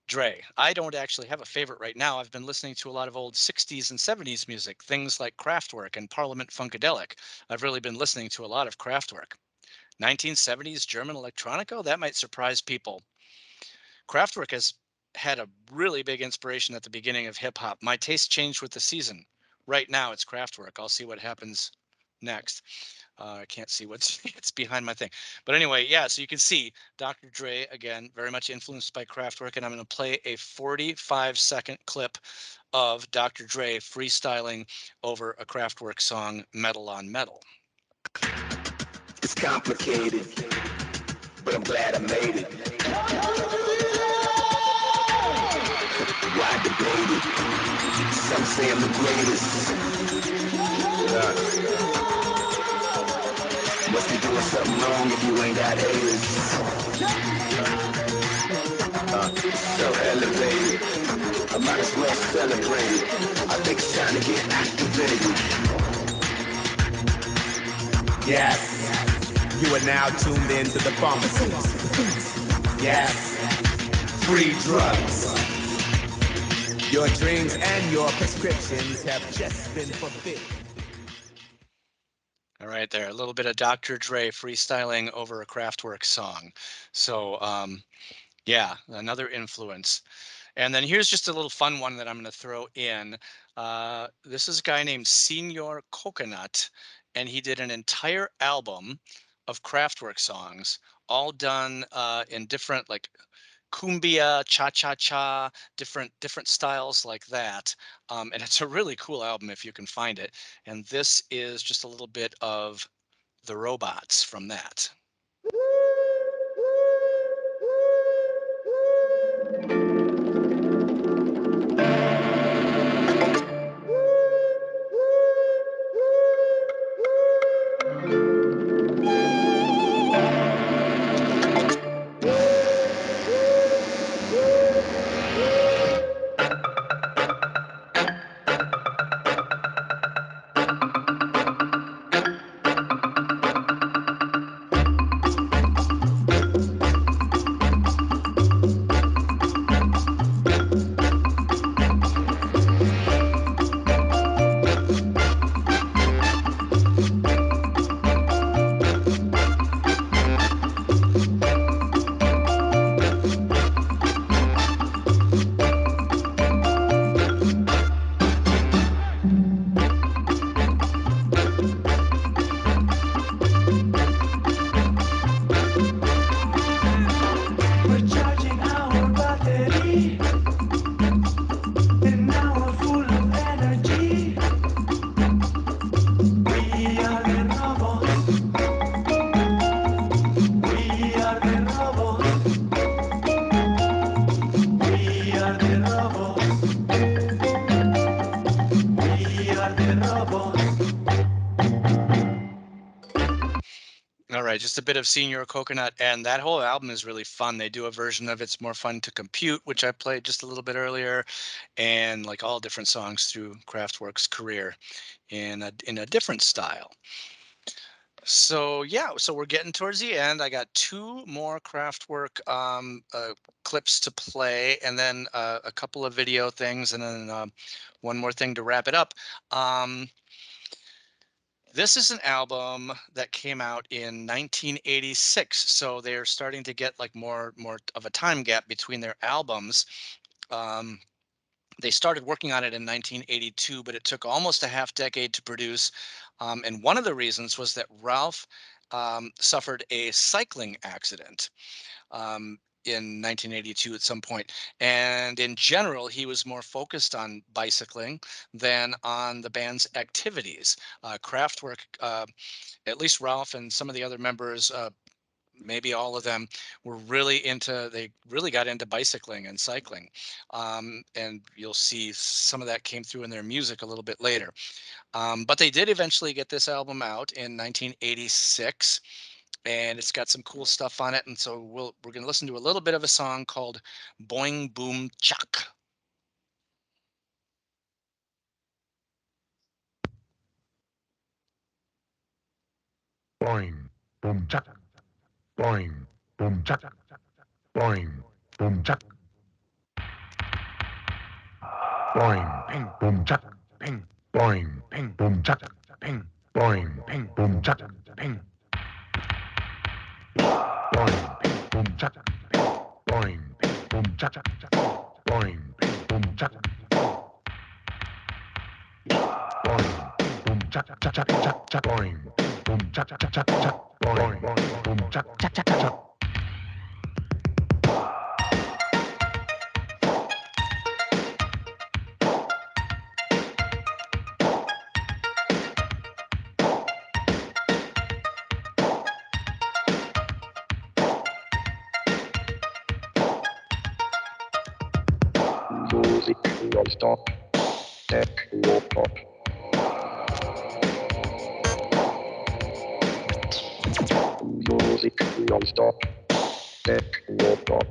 Dre. I don't actually have a favorite right now. I've been listening to a lot of old 60s and 70s music, things like Kraftwerk and Parliament Funkadelic. I've really been listening to a lot of Kraftwerk. 1970s German electronica? That might surprise people. Kraftwerk has had a really big inspiration at the beginning of hip hop. My taste changed with the season. Right now it's Kraftwerk. I'll see what happens next. I can't see what's it's behind my thing. But anyway, yeah, so you can see Dr. Dre, again, very much influenced by Kraftwerk. And I'm going to play a 45-second clip of Dr. Dre freestyling over a Kraftwerk song, Metal on Metal. It's complicated, but I'm glad I made it. Why debate it? say I'm the greatest. Must be doing something wrong if you ain't got haters. So elevated, I might as well celebrate it. I think it's time to get activated. Yes, you are now tuned in to the pharmacist. Yes, free drugs. Your dreams and your prescriptions have just been fulfilled. All right, there, a little bit of Dr. Dre freestyling over a Kraftwerk song. So, yeah, another influence. And then here's just a little fun one that I'm going to throw in. This is a guy named Senor Coconut, and he did an entire album of Kraftwerk songs, all done in different, like, cumbia, cha-cha-cha, different styles like that. And it's a really cool album if you can find it. And this is just a little bit of the robots from that. We're charging our battery, and now we're full of energy. We are the robots. We are the robots. We are the robots. We are the robots. All right, just a bit of Senor Coconut, and that whole album is really fun. They do a version of It's More Fun to Compute, which I played just a little bit earlier, and like all different songs through Kraftwerk's career in a different style. So yeah, so we're getting towards the end. I got two more Kraftwerk clips to play, and then a couple of video things, and then one more thing to wrap it up. This is an album that came out in 1986, so they're starting to get like more of a time gap between their albums. They started working on it in 1982, but it took almost a half decade to produce. And one of the reasons was that Ralph suffered a cycling accident in 1982 at some point. And in general, he was more focused on bicycling than on the band's activities. Kraftwerk, at least Ralph and some of the other members, maybe all of them, they really got into bicycling and cycling. And you'll see some of that came through in their music a little bit later. But they did eventually get this album out in 1986, and it's got some cool stuff on it. And so we're going to listen to a little bit of a song called Boing Boom Chuck. Boing, boom, chuck. Boing, boom, chuck. Boing, boom, chuck. Boing, ping, boom, chuck. Ping, boing, ping, boom, chuck. Ping, boing, ping, boom, chuck. Ping. Boing, ping, boom, chuck. Ping, boing, ping, boom, chuck. Boing, ping, boom, chuck. Boing, ping, boom, chuck, chuck, chuck, chuck, chuck. Boing, ping, boom, chuck, chuck, chuck, chuck. Boing, boom, chuck, chuck, chuck, chuck. Music non-stop. techno pop. Music non-stop, techno pop.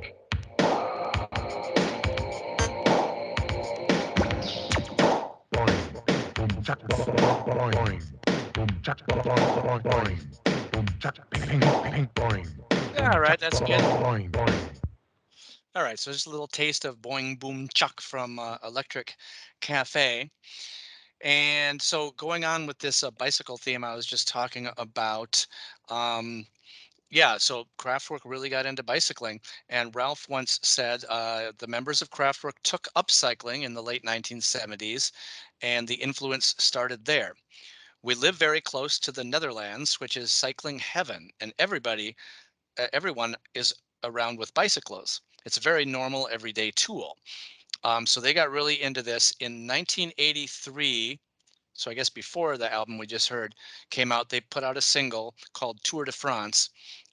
All right, that's good. All right, so just a little taste of Boing Boom Chuck from Electric Cafe. And so going on with this bicycle theme I was just talking about, yeah, so Kraftwerk really got into bicycling. And Ralph once said the members of Kraftwerk took up cycling in the late 1970s, and the influence started there. We live very close to the Netherlands, which is cycling heaven, and everyone is around with bicycles. It's a very normal everyday tool. So they got really into this in 1983. So I guess before the album we just heard came out, they put out a single called Tour de France.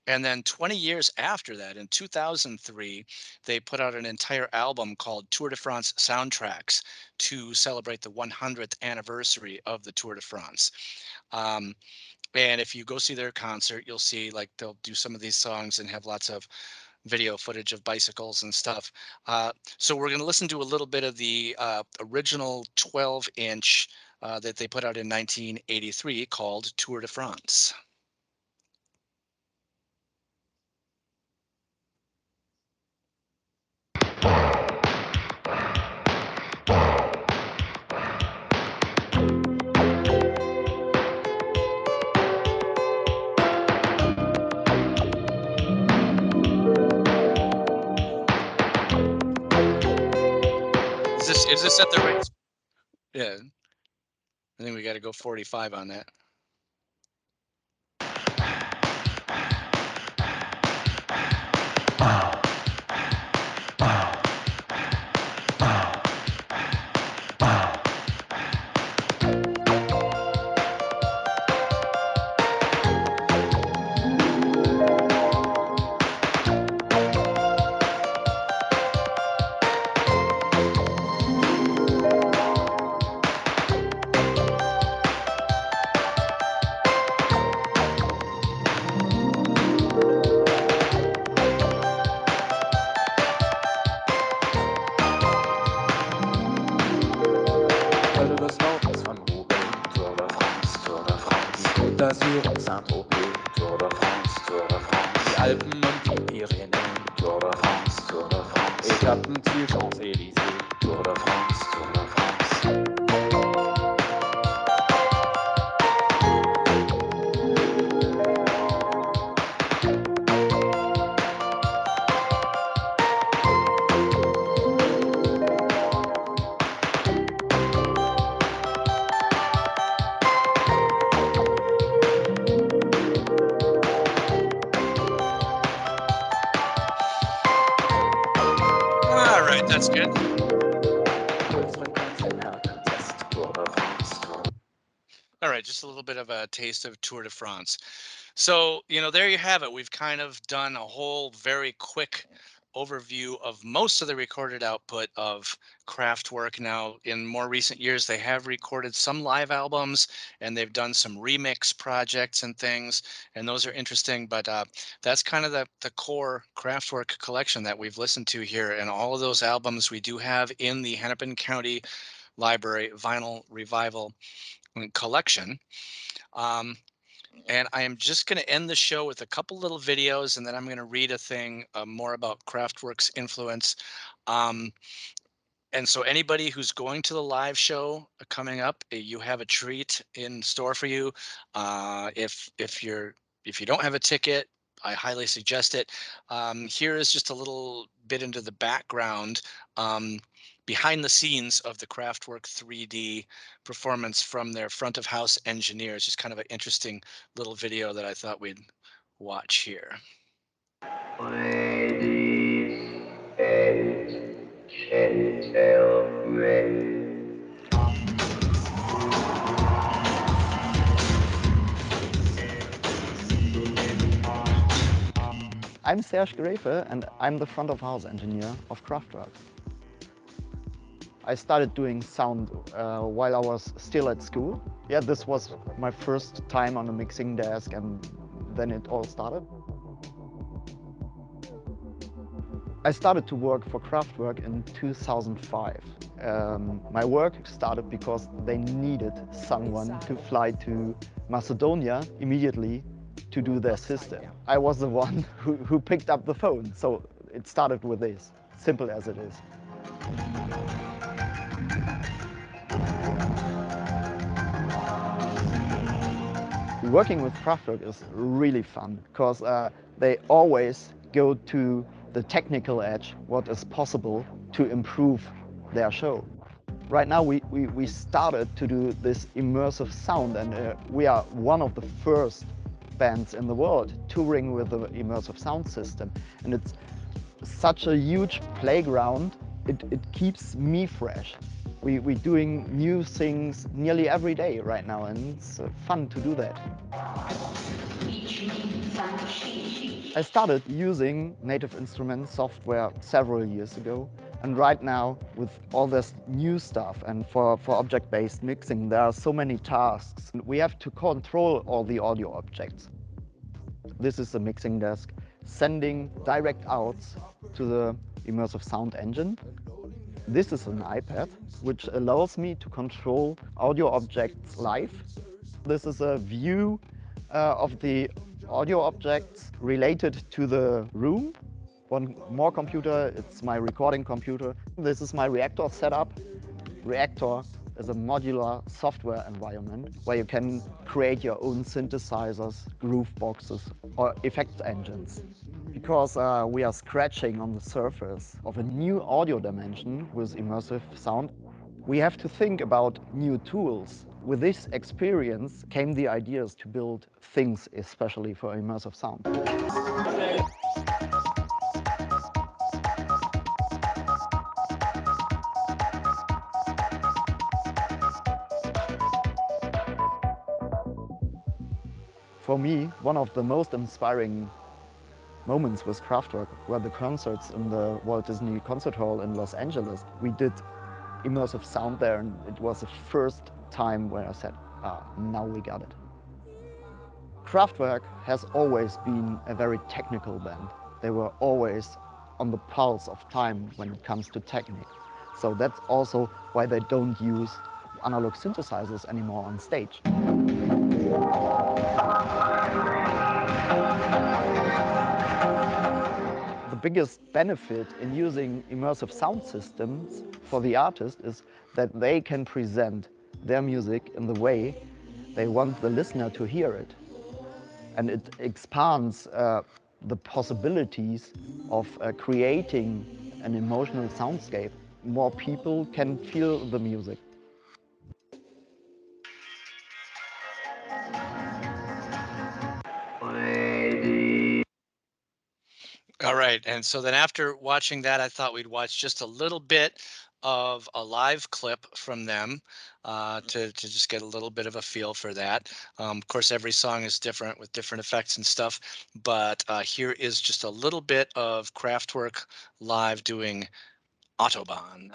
And then 20 years after that, in 2003, they put out an entire album called Tour de France Soundtracks to celebrate the 100th anniversary of the Tour de France. Um, and if you go see their concert, you'll see like they'll do some of these songs and have lots of video footage of bicycles and stuff. So we're going to listen to a little bit of the original 12-inch that they put out in 1983 called Tour de France. Is this at the right? Yeah, I think we got to go 45 on that. Col de Snow, Saint-Tropez, Tour de France, Tour de France. Côte d'Azur, Saint-Tropez, Tour de France, Tour de France. Die Alpen und die Pyrenäen, Tour de France, Tour de France. Etappenziel Champs-Élysées, Tour de France, Tour de France. All right, that's good. All right, just a little bit of a taste of Tour de France. So, there you have it. We've kind of done a whole very quick overview of most of the recorded output of Kraftwerk. Now, in more recent years, they have recorded some live albums and they've done some remix projects and things, and those are interesting. But that's kind of the core Kraftwerk collection that we've listened to here. And all of those albums we do have in the Hennepin County Library Vinyl Revival collection. And I am just going to end the show with a couple little videos, and then I'm going to read a thing more about Kraftwerk's influence. And so anybody who's going to the live show coming up, you have a treat in store for you. If you don't have a ticket, I highly suggest it. Here is just a little bit into the background, behind the scenes of the Kraftwerk 3D performance from their front of house engineers. Just kind of an interesting little video that I thought we'd watch here. Ladies and gentlemen. I'm Serge Grefe and I'm the front of house engineer of Kraftwerk. I started doing sound while I was still at school. Yeah, this was my first time on a mixing desk, and then it all started. I started to work for Kraftwerk in 2005. My work started because they needed someone to fly to Macedonia immediately to do their system. I was the one who picked up the phone, so it started with this, simple as it is. Working with Kraftwerk is really fun because they always go to the technical edge, what is possible to improve their show. Right now we started to do this immersive sound, and we are one of the first bands in the world touring with the immersive sound system. And it's such a huge playground, it keeps me fresh. We're doing new things nearly every day right now, and it's fun to do that. I started using Native Instruments software several years ago, and right now with all this new stuff and for object-based mixing, there are so many tasks. We have to control all the audio objects. This is the mixing desk, sending direct outs to the immersive sound engine. This is an iPad, which allows me to control audio objects live. This is a view of the audio objects related to the room. One more computer, it's my recording computer. This is my Reactor setup. Reactor is a modular software environment where you can create your own synthesizers, groove boxes, or effects engines. Because we are scratching on the surface of a new audio dimension with immersive sound, we have to think about new tools. With this experience came the ideas to build things especially for immersive sound. For me, one of the most inspiring moments with Kraftwerk were the concerts in the Walt Disney Concert Hall in Los Angeles. We did immersive sound there, and it was the first time where I said, now we got it. Kraftwerk has always been a very technical band. They were always on the pulse of time when it comes to technique. So that's also why they don't use analog synthesizers anymore on stage. The biggest benefit in using immersive sound systems for the artist is that they can present their music in the way they want the listener to hear it. And it expands the possibilities of creating an emotional soundscape. More people can feel the music. All right, and so then after watching that, I thought we'd watch just a little bit of a live clip from them to just get a little bit of a feel for that. Of course, every song is different with different effects and stuff, but here is just a little bit of Kraftwerk live doing Autobahn.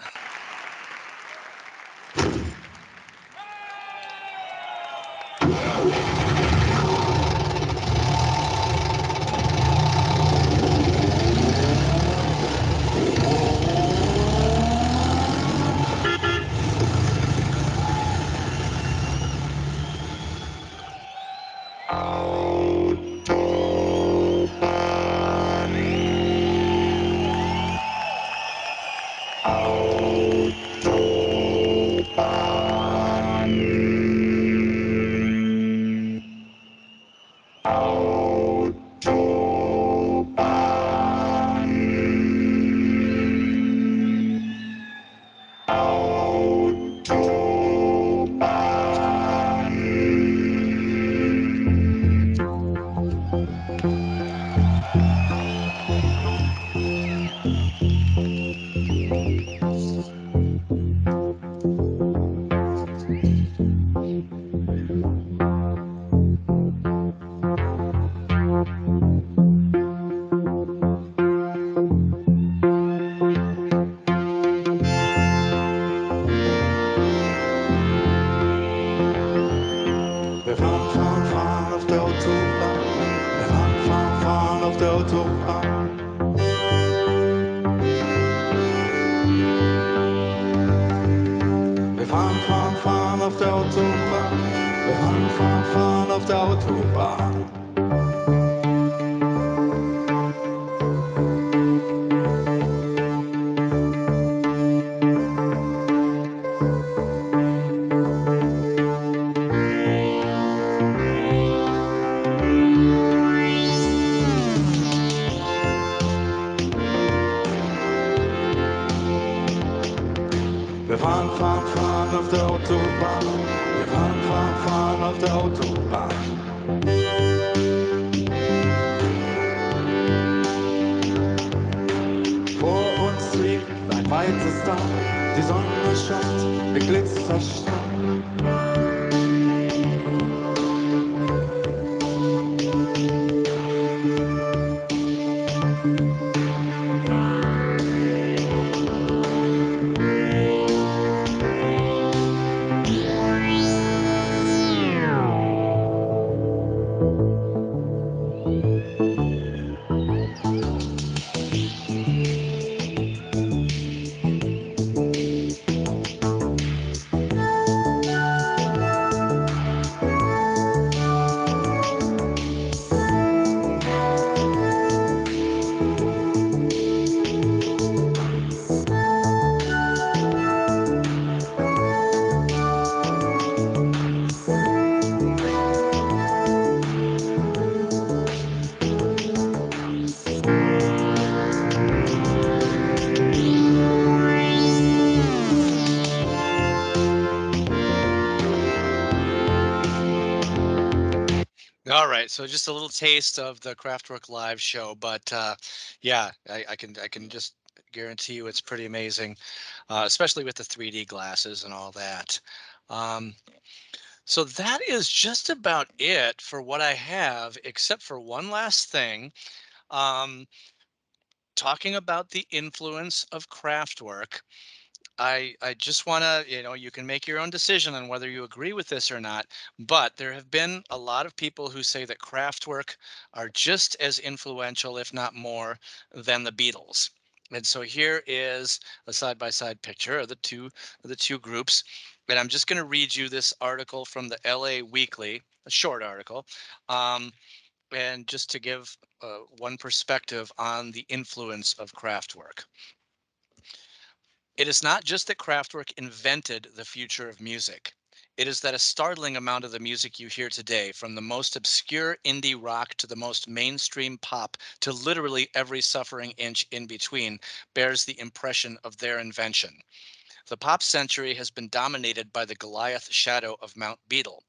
auf der Autobahn. Wir fahren, fahren, fahren auf der Autobahn. Wir fahren, fahren, fahren auf der Autobahn. Vor uns liegt ein weites Tal. Die Sonne scheint wie Glitzerstahl. All right, so just a little taste of the Kraftwerk live show, but yeah, I can just guarantee you it's pretty amazing, especially with the 3D glasses and all that. Um, so that is just about it for what I have, except for one last thing. Um, Talking about the influence of Kraftwerk. I just want to, you can make your own decision on whether you agree with this or not, but there have been a lot of people who say that Kraftwerk are just as influential, if not more, than the Beatles. And so here is a side-by-side picture of the two groups. And I'm just going to read you this article from the LA Weekly, a short article, um, and just to give one perspective on the influence of Kraftwerk. It is not just that Kraftwerk invented the future of music. It is that a startling amount of the music you hear today, from the most obscure indie rock to the most mainstream pop to literally every suffering inch in between, bears the impression of their invention. The pop century has been dominated by the Goliath shadow of Mount Beetle.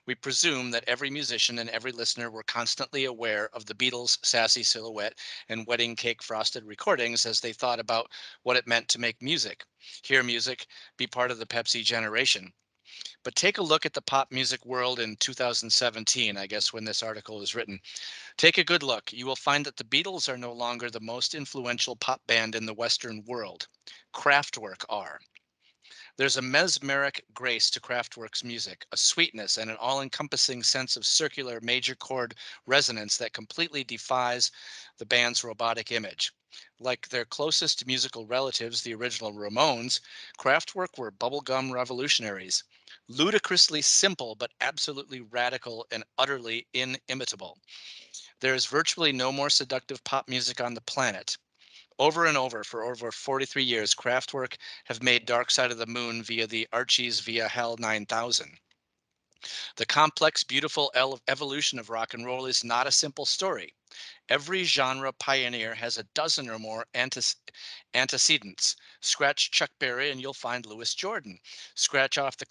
We presume that every musician and every listener were constantly aware of the Beatles' sassy silhouette and wedding cake frosted recordings as they thought about what it meant to make music, hear music, be part of the Pepsi generation. But take a look at the pop music world in 2017, I guess, when this article was written. Take a good look. You will find that the Beatles are no longer the most influential pop band in the Western world. Kraftwerk are. There's a mesmeric grace to Kraftwerk's music, a sweetness and an all-encompassing sense of circular major chord resonance that completely defies the band's robotic image. Like their closest musical relatives, the original Ramones, Kraftwerk were bubblegum revolutionaries. Ludicrously simple, but absolutely radical and utterly inimitable. There is virtually no more seductive pop music on the planet. Over and over for over 43 years, Kraftwerk have made Dark Side of the Moon via the Archies via Hell 9000. The complex, beautiful evolution of rock and roll is not a simple story. Every genre pioneer has a dozen or more antecedents. Scratch Chuck Berry and you'll find Louis Jordan. Scratch off the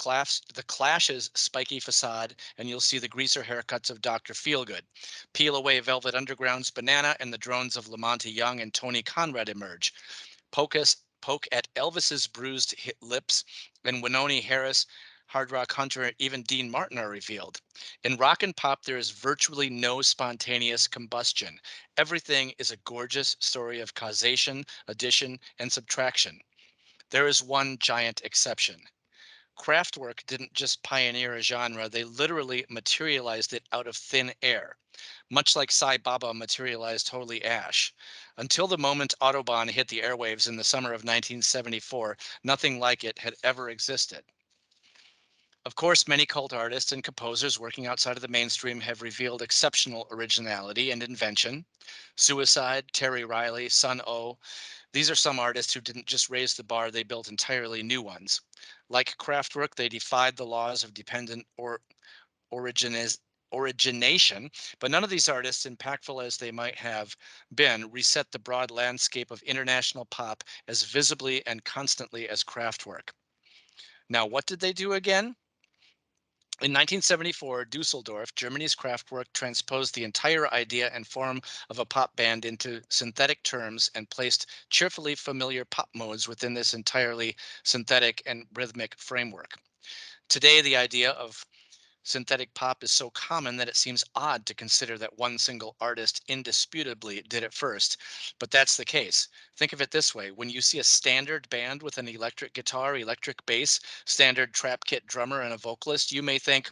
Clash's spiky facade and you'll see the greaser haircuts of Dr. Feelgood. Peel away Velvet Underground's Banana and the drones of Lamonte Young and Tony Conrad emerge. Poke at Elvis's bruised lips and Wynonie Harris, Hard Rock Hunter, even Dean Martin are revealed. In rock and pop, there is virtually no spontaneous combustion. Everything is a gorgeous story of causation, addition, and subtraction. There is one giant exception. Kraftwerk didn't just pioneer a genre, they literally materialized it out of thin air, much like Sai Baba materialized Holy Ash. Until the moment Autobahn hit the airwaves in the summer of 1974, nothing like it had ever existed. Of course, many cult artists and composers working outside of the mainstream have revealed exceptional originality and invention. Suicide, Terry Riley, Sun O. These are some artists who didn't just raise the bar, they built entirely new ones. Like Kraftwerk, they defied the laws of dependent or origination, but none of these artists, impactful as they might have been, reset the broad landscape of international pop as visibly and constantly as Kraftwerk. Now, what did they do again? In 1974, Dusseldorf, Germany's Kraftwerk transposed the entire idea and form of a pop band into synthetic terms and placed cheerfully familiar pop modes within this entirely synthetic and rhythmic framework. Today, the idea of synthetic pop is so common that it seems odd to consider that one single artist indisputably did it first, but that's the case. Think of it this way: when you see a standard band with an electric guitar, electric bass, standard trap kit drummer, and a vocalist, you may think,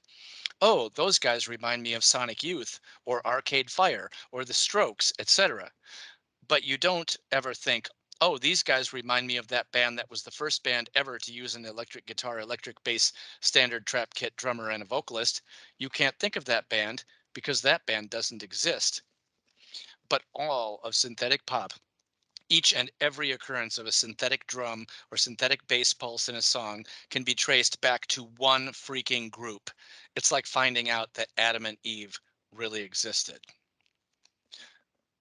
oh, those guys remind me of Sonic Youth or Arcade Fire or The Strokes, etc. But you don't ever think, oh, these guys remind me of that band that was the first band ever to use an electric guitar, electric bass, standard trap kit drummer, and a vocalist. You can't think of that band because that band doesn't exist. But all of synthetic pop, each and every occurrence of a synthetic drum or synthetic bass pulse in a song, can be traced back to one freaking group. It's like finding out that Adam and Eve really existed.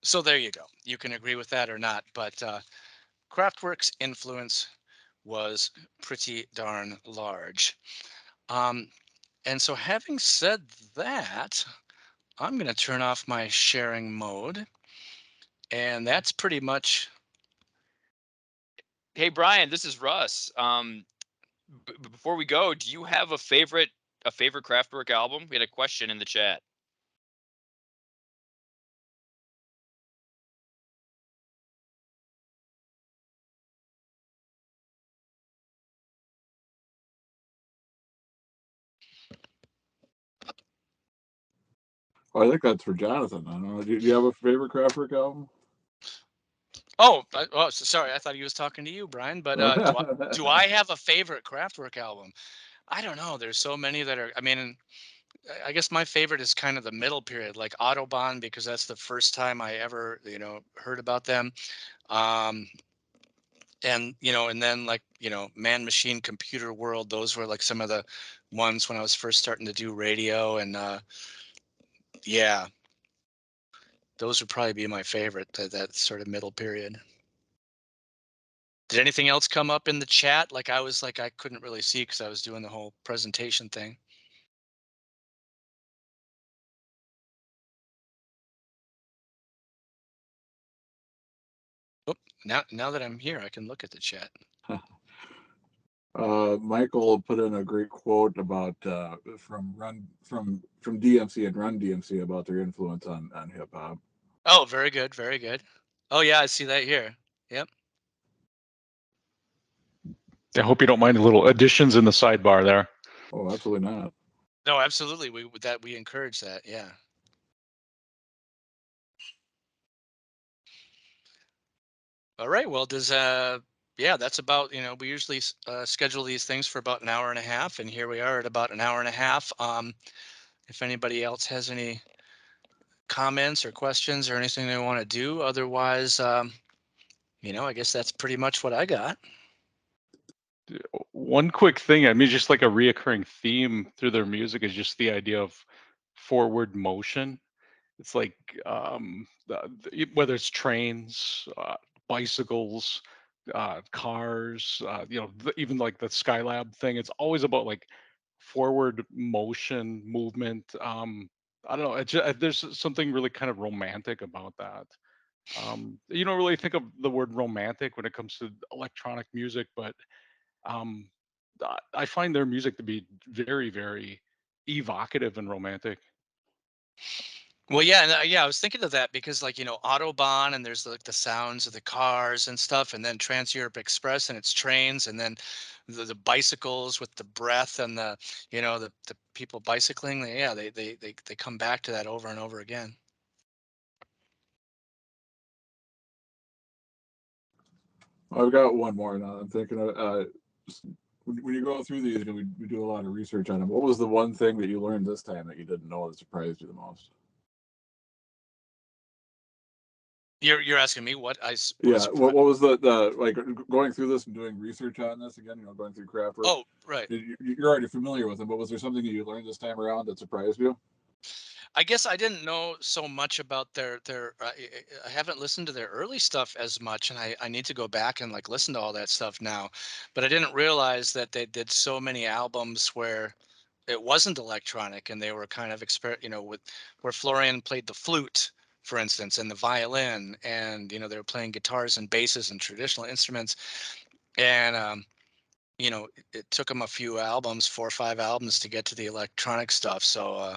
So there you go. You can agree with that or not, but Kraftwerk's influence was pretty darn large. And so having said that, I'm going to turn off my sharing mode. And that's pretty much. Hey, Brian, this is Russ. Before we go, do you have a favorite Kraftwerk album? We had a question in the chat. Oh, I think that's for Jonathan. I don't know. Do you have a favorite Kraftwerk album? Oh, sorry. I thought he was talking to you, Brian. But do I have a favorite Kraftwerk album? I don't know. There's so many that are. I mean, I guess my favorite is kind of the middle period, like Autobahn, because that's the first time I ever, heard about them. And and then like Man Machine Computer World. Those were like some of the ones when I was first starting to do radio, and yeah, those would probably be my favorite. That sort of middle period. Did anything else come up in the chat? Like I couldn't really see because I was doing the whole presentation thing. Oh, now that I'm here, I can look at the chat. Michael put in a great quote about from DMC and Run DMC about their influence on hip hop. Oh, very good, very good. Oh yeah, I see that here. Yep. I hope you don't mind the little additions in the sidebar there. Oh, absolutely not. No, absolutely. We encourage that. Yeah. All right. Well, yeah, that's about, we usually schedule these things for about an hour and a half, and here we are at about an hour and a half. If anybody else has any comments or questions or anything they want to do, otherwise, I guess that's pretty much what I got. One quick thing, I mean, just like a reoccurring theme through their music is just the idea of forward motion. It's like whether it's trains, bicycles, cars, even like the Skylab thing. It's always about like forward motion, movement. I don't know. There's something really kind of romantic about that. You don't really think of the word romantic when it comes to electronic music, but I find their music to be very, very evocative and romantic. Well, yeah, and yeah, I was thinking of that because, like, Autobahn, and there's like the sounds of the cars and stuff, and then Trans Europe Express and its trains, and then the bicycles with the breath and the people bicycling. Yeah, they come back to that over and over again. I've got one more now. I'm thinking of when you go through these, you know, we do a lot of research on them. What was the one thing that you learned this time that you didn't know that surprised you the most? You're asking me what Yeah, what was the like going through this and doing research on this again? You know, going through Kraftwerk. Oh, right. You're already familiar with them, but was there something that you learned this time around that surprised you? I guess I didn't know so much about their I haven't listened to their early stuff as much, and I need to go back and like listen to all that stuff now. But I didn't realize that they did so many albums where it wasn't electronic and they were kind of with where Florian played the flute, for instance, and the violin, and they were playing guitars and basses and traditional instruments. And it took them a few albums, 4 or 5 albums, to get to the electronic stuff. So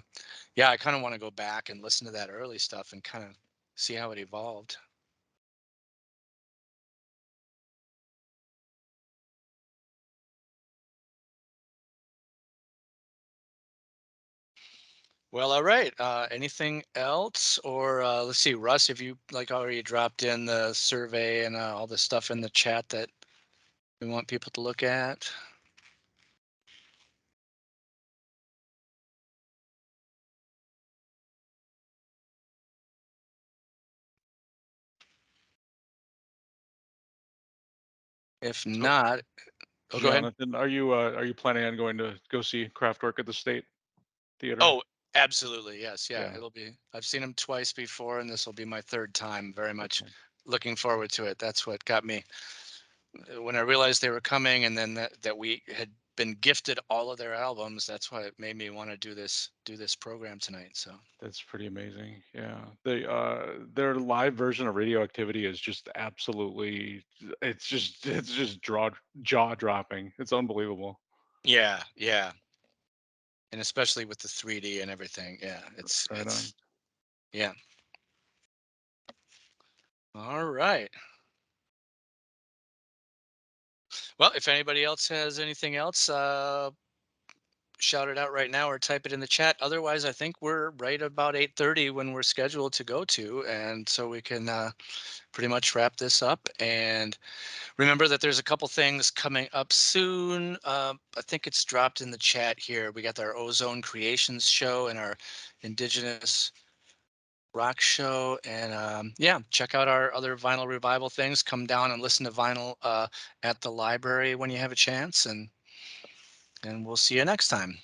yeah, I kind of want to go back and listen to that early stuff and kind of see how it evolved. Well, all right. Anything else? Or let's see, Russ, if you like already dropped in the survey and all the stuff in the chat that we want people to look at. If not, go ahead. Jonathan, are you planning on going to go see Kraftwerk at the State Theater? Oh, absolutely. Yes. Yeah. Yeah. It'll be, I've seen them twice before, and this will be my third time. Very much looking forward to it. That's what got me when I realized they were coming, and then that we had been gifted all of their albums. That's why it made me want to do this program tonight. So That's pretty amazing. Yeah. Their live version of Radioactivity is just absolutely it's just jaw dropping. It's unbelievable. yeah, yeah. And especially with the 3D and everything. Yeah, Right on. yeah. All right. Well, if anybody else has anything else, shout it out right now or type it in the chat. Otherwise, I think we're right about 8:30 when we're scheduled to go to, and so we can pretty much wrap this up. And remember that there's a couple things coming up soon. I think it's dropped in the chat here. We got our Ozone Creations show and our Indigenous rock show, and yeah, check out our other vinyl revival things. Come down and listen to vinyl at the library when you have a chance, and we'll see you next time.